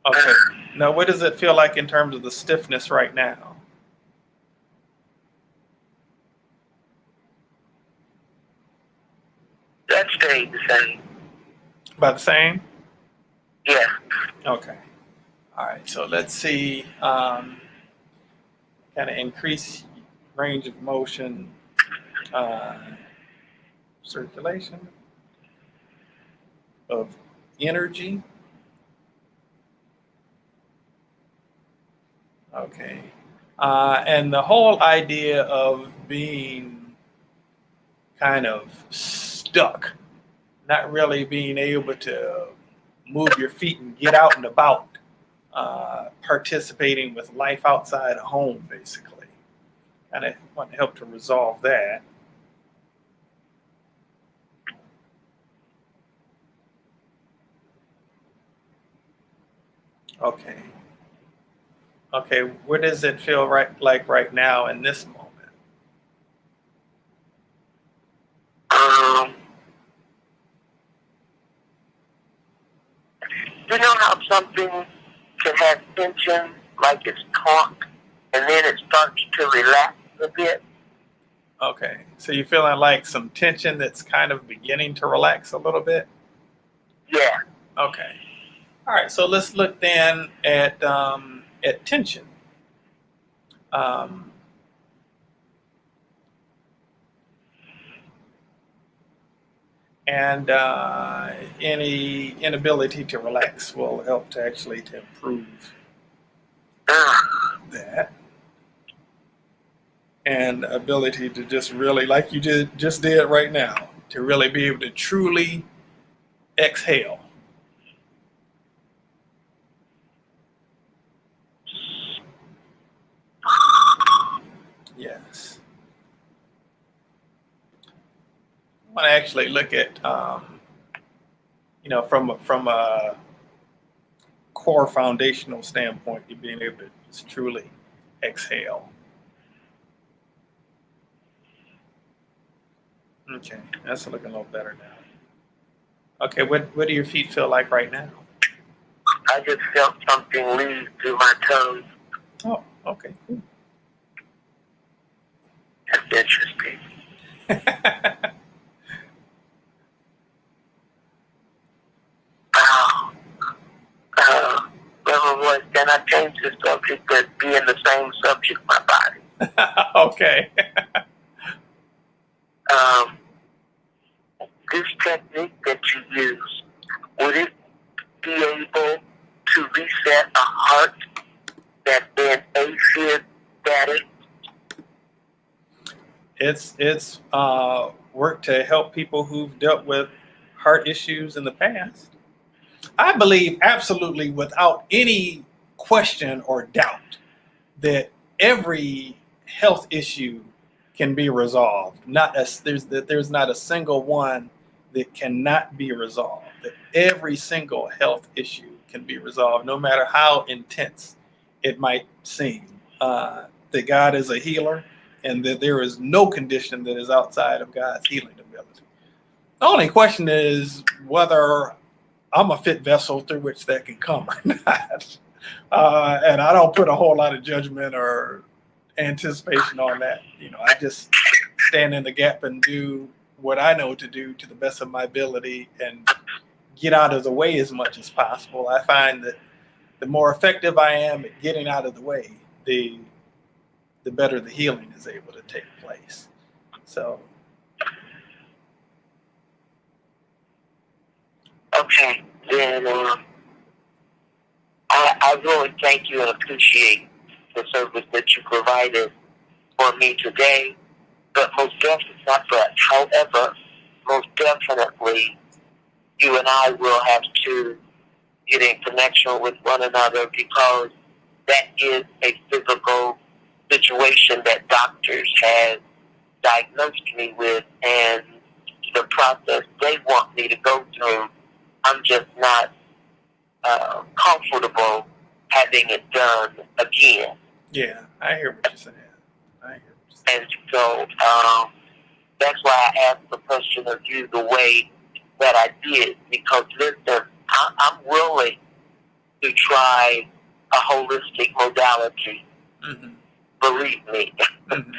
Okay. Now, what does it feel like in terms of the stiffness right now? That stayed the same. About the same? Yeah. Okay. All right. So let's see. Kind of increase range of motion, circulation of energy. Okay. And the whole idea of being kind of stuck not really being able to move your feet and get out and about, participating with life outside of home, basically. And I want to help to resolve that. Okay. Okay, what does it feel like right now in this moment? You know how something can have tension, like it's taut, and then it starts to relax a bit? Okay, so you're feeling like some tension that's kind of beginning to relax a little bit? Yeah. Okay. All right, so let's look then at tension. And any inability to relax will help to actually to improve that. And ability to just really, like you just did right now, to really be able to truly exhale. Yes. I want to actually look at, from a core foundational standpoint, you being able to just truly exhale. Okay, that's looking a little better now. Okay, what do your feet feel like right now? I just felt something leave through my toes. Oh, okay, cool. That's interesting. Can I change the subject but be in the same subject, my body? Okay. This technique that you use, would it be able to reset a heart that's been acidic? It's work to help people who've dealt with heart issues in the past. I believe absolutely without any question or doubt that every health issue can be resolved. There's not a single one that cannot be resolved. That every single health issue can be resolved, no matter how intense it might seem. That God is a healer, and that there is no condition that is outside of God's healing ability. The only question is whether I'm a fit vessel through which that can come or not. And I don't put a whole lot of judgment or anticipation on that. I just stand in the gap and do what I know to do to the best of my ability and get out of the way as much as possible. I find that the more effective I am at getting out of the way, the better the healing is able to take place. So. Okay, then I really thank you and appreciate the service that you provided for me today. But however, most definitely, you and I will have to get in connection with one another, because that is a physical situation that doctors have diagnosed me with, and the process they want me to go through, I'm just not comfortable having it done again. Yeah, I hear what you're saying. And so that's why I asked the question of you the way that I did, because listen, I'm willing to try a holistic modality. Mm-hmm. Believe me. Mm-hmm.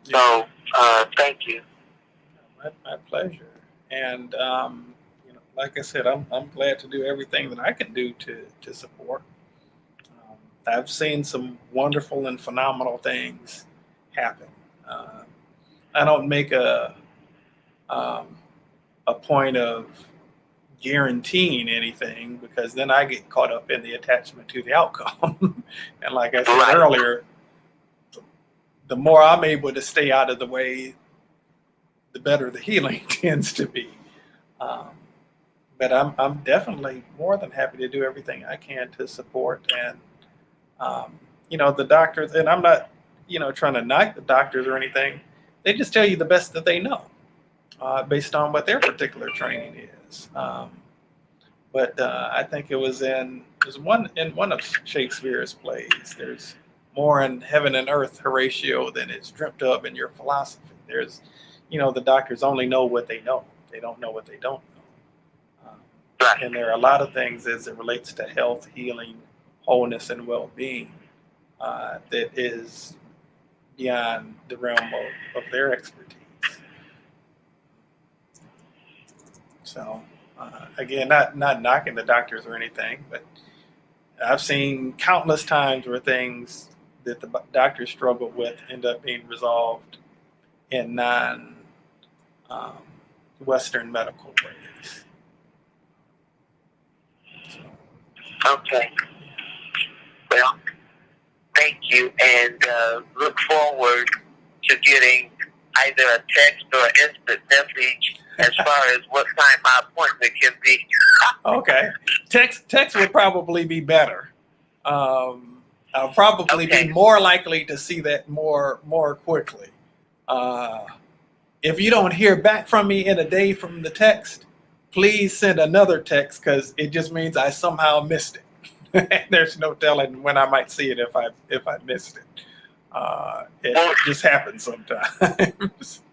Yeah. So thank you. My pleasure. And like I said, I'm glad to do everything that I can do to support. I've seen some wonderful and phenomenal things happen. I don't make a point of guaranteeing anything, because then I get caught up in the attachment to the outcome. And like I said earlier, the more I'm able to stay out of the way, the better the healing tends to be. but I'm definitely more than happy to do everything I can to support and the doctors. And I'm not trying to knock the doctors or anything. They just tell you the best that they know based on what their particular training is. But I think there's one in one of Shakespeare's plays. There's more in heaven and earth, Horatio, than is dreamt of in your philosophy. There's, the doctors only know what they know. They don't know what they don't know. And there are a lot of things as it relates to health, healing, wholeness, and well-being that is beyond the realm of their expertise. So. Again, not knocking the doctors or anything, but I've seen countless times where things that the doctors struggle with end up being resolved in Western medical ways. So. Okay. Well, thank you, and look forward to getting either a text or an instant message as far as what time my appointment can be. Okay. Text would probably be better. I'll probably be more likely to see that more quickly. If you don't hear back from me in a day from the text, please send another text because it just means I somehow missed it. There's no telling when I might see it if I missed it. It just happens sometimes.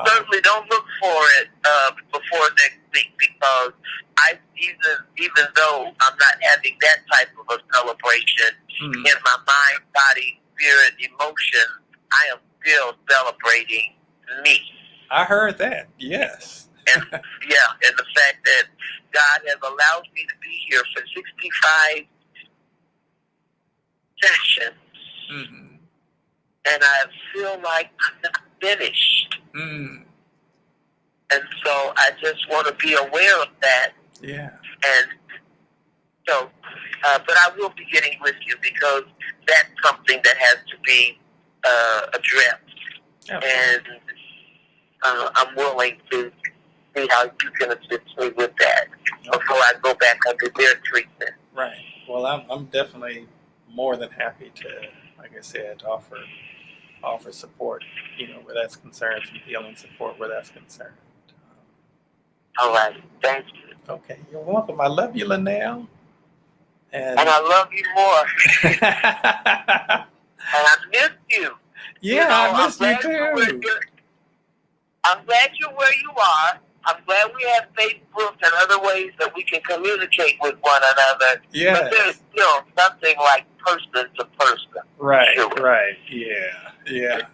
Certainly don't look for it before next week because even though I'm not having that type of a celebration in my mind, body, spirit, emotion, I am still celebrating me. I heard that. Yes. And and the fact that God has allowed me to be here for 65 sessions. Mm-hmm. And I feel like I'm not finished. Mm. And so I just want to be aware of that. Yeah. And so, but I will be getting with you because that's something that has to be addressed. Okay. And I'm willing to see how you can assist me with that before I go back under their treatment. Right. Well, I'm definitely more than happy to, like I said, offer support, where that's concerned, some healing support where that's concerned. All right. Thank you. Okay. You're welcome. I love you, Linnell. And I love you more. And I miss you. Yeah, I miss you too. I'm glad you're where you are. I'm glad we have Facebook and other ways that we can communicate with one another. Yes. But there's still nothing like person to person. Right, sure. Right. Yeah.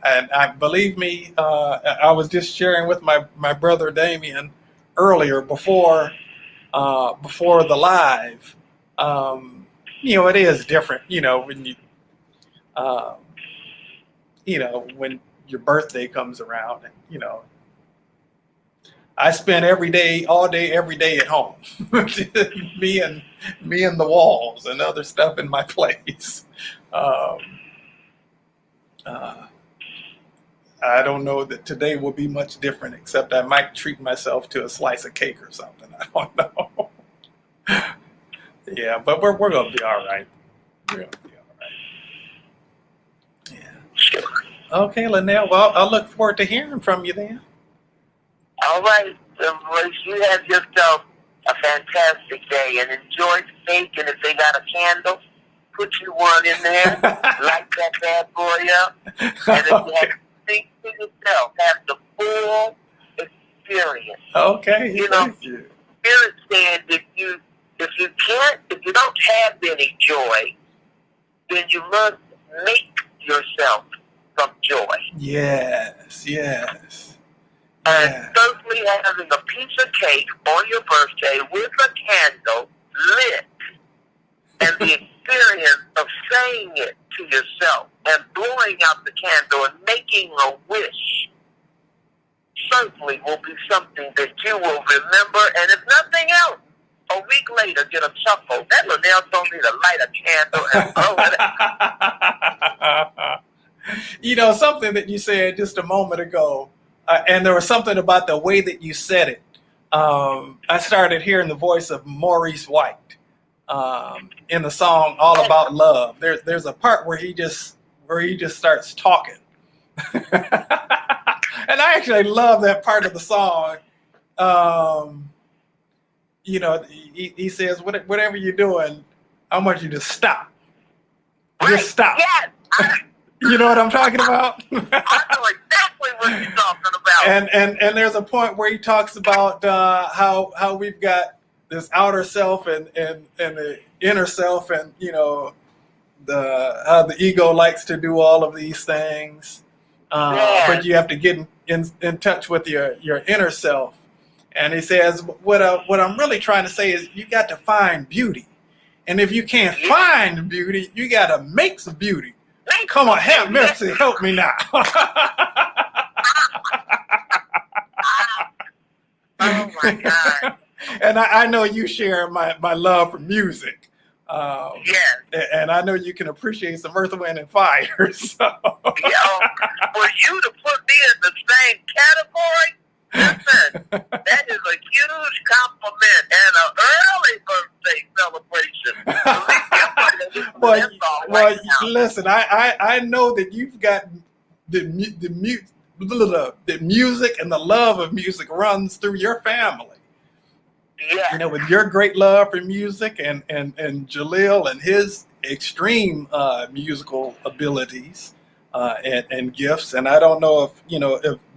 And believe me, I was just sharing with my brother Damien earlier before the live. It is different, when when your birthday comes around and, I spend all day, every day at home. me and the walls and other stuff in my place. I don't know that today will be much different, except I might treat myself to a slice of cake or something. I don't know. Yeah, but we're gonna be all right. We're gonna be all right. Yeah. Okay, Linnell. Well, I look forward to hearing from you then. All right. Well, you have yourself a fantastic day and enjoy the cake. And if they got a candle, put you one in there, light that bad boy up. And if you have to think to yourself, have the full experience. Okay. Thank you. Spirit said if you don't have any joy, then you must make yourself some joy. Yes. And certainly having a piece of cake on your birthday with a candle lit and the experience of saying it to yourself and blowing out the candle and making a wish certainly will be something that you will remember. And if nothing else, a week later, get a chuckle. That Linnell told me to light a candle and blow it out. Something that you said just a moment ago, and there was something about the way that you said it I started hearing the voice of Maurice White in the song "All About Love." There's a part where he just starts talking, and I actually love that part of the song. You know, he says, "Whatever you're doing, I want you to stop. Just stop." Yes. You know what I'm talking about? I know exactly what you're talking about. And there's a point where he talks about how we've got this outer self and the inner self, and you know how the ego likes to do all of these things, but you have to get in touch with your inner self. And he says, what I'm really trying to say is you got to find beauty, and if you can't find beauty, you got to make some beauty. Come on, have mercy, help me now. Oh my God. And I know you share my love for music. Yes. And I know you can appreciate some Earth, Wind, and Fire. So. For you to put me in the same category, listen, that is a huge compliment and an early birthday celebration. Well, listen, I know that you've got the music and the love of music runs through your family. Yeah. You know, with your great love for music and Jaleel and his extreme musical abilities and gifts. And I don't know if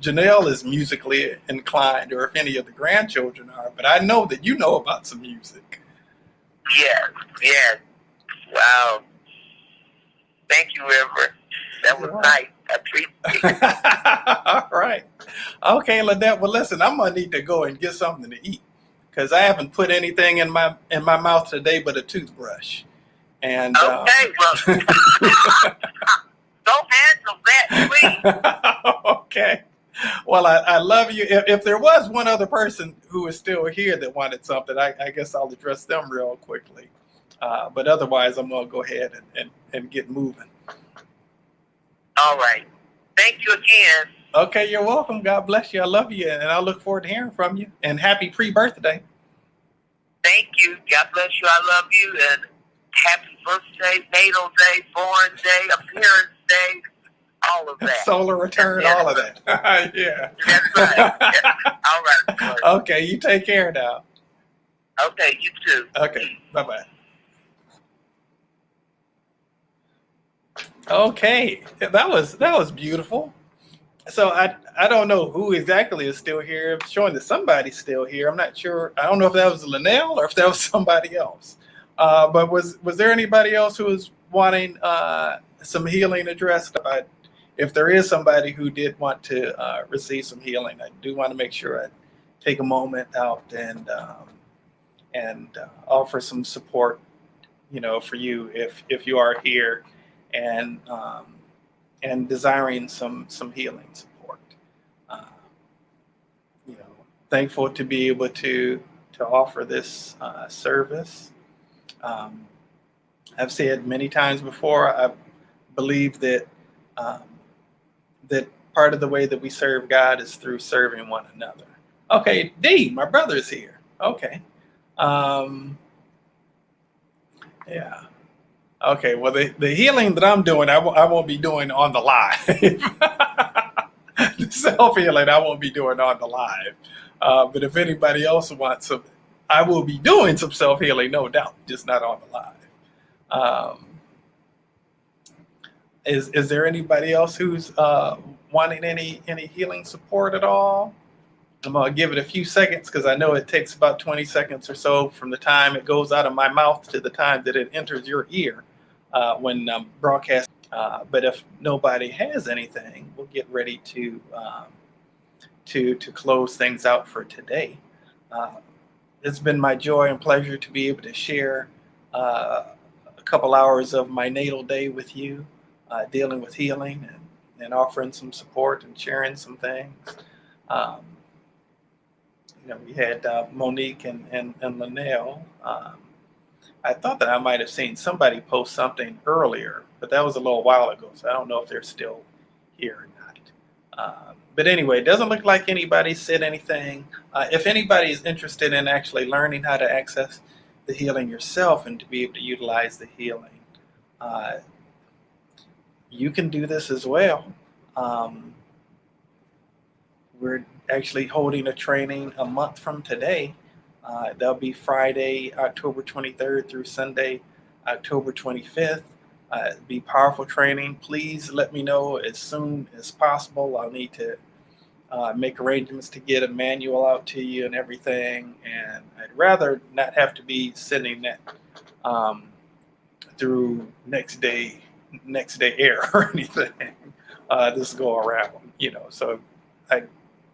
Janelle is musically inclined or if any of the grandchildren are, but I know that you know about some music. Yes. Wow. Thank you, River. That was nice. I appreciate it. All right. Okay, Lynette. Well, listen, I'm gonna need to go and get something to eat because I haven't put anything in my mouth today but a toothbrush. And okay, well, don't handle that, please. Okay. Well, I love you. If there was one other person who is still here that wanted something, I guess I'll address them real quickly. But otherwise, I'm gonna go ahead and get moving. All right. Thank you again. Okay, you're welcome. God bless you. I love you, and I look forward to hearing from you. And happy pre-birthday. Thank you. God bless you. I love you, and happy birthday, natal day, born day, appearance day, all of that. Solar return, all of that. Yeah. That's right. All right. Okay, you take care now. Okay, you too. Okay, bye-bye. Okay, that was beautiful. So I don't know who exactly is still here. It's showing that somebody's still here. I'm not sure. I don't know if that was Linnell or if that was somebody else. But was there anybody else who was wanting some healing addressed? If there is somebody who did want to receive some healing, I do want to make sure I take a moment out and offer some support, for you if you are here and desiring some healing support. Thankful to be able to offer this service. I've said many times before, I believe that that part of the way that we serve God is through serving one another. Okay, D, my brother's here. Okay. Yeah. Okay, well, the healing that I'm doing, I won't be doing on the live. The self-healing I won't be doing on the live. But if anybody else wants some, I will be doing some self-healing, no doubt, just not on the live. Is there anybody else who's wanting any healing support at all? I'm going to give it a few seconds because I know it takes about 20 seconds or so from the time it goes out of my mouth to the time that it enters your ear when broadcast. But if nobody has anything, we'll get ready to close things out for today. It's been my joy and pleasure to be able to share a couple hours of my natal day with you, dealing with healing and offering some support and sharing some things. We had Monique and Linnell. I thought that I might have seen somebody post something earlier, but that was a little while ago, so I don't know if they're still here or But anyway, it doesn't look like anybody said anything. If anybody is interested in actually learning how to access the healing yourself and to be able to utilize the healing, you can do this as well. We're actually holding a training a month from today. That'll be Friday, October 23rd through Sunday, October 25th. It'll be powerful training. Please let me know as soon as possible. I'll need to make arrangements to get a manual out to you and everything. And I'd rather not have to be sending that through next day air or anything this go around, so I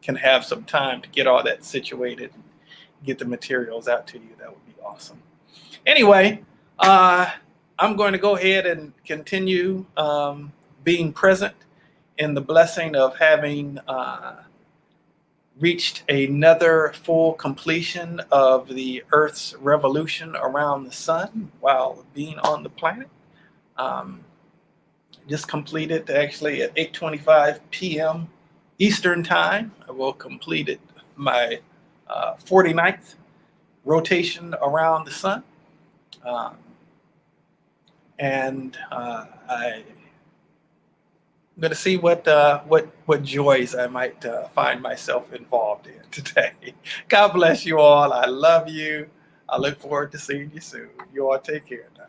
can have some time to get all that situated and get the materials out to you. That would be awesome. Anyway, I'm going to go ahead and continue being present in the blessing of having reached another full completion of the Earth's revolution around the sun while being on the planet. Just completed actually at 8:25 p.m. Eastern time. I will complete it my 49th rotation around the sun. And I'm going to see what joys I might find myself involved in today. God bless you all. I love you. I look forward to seeing you soon. You all take care now.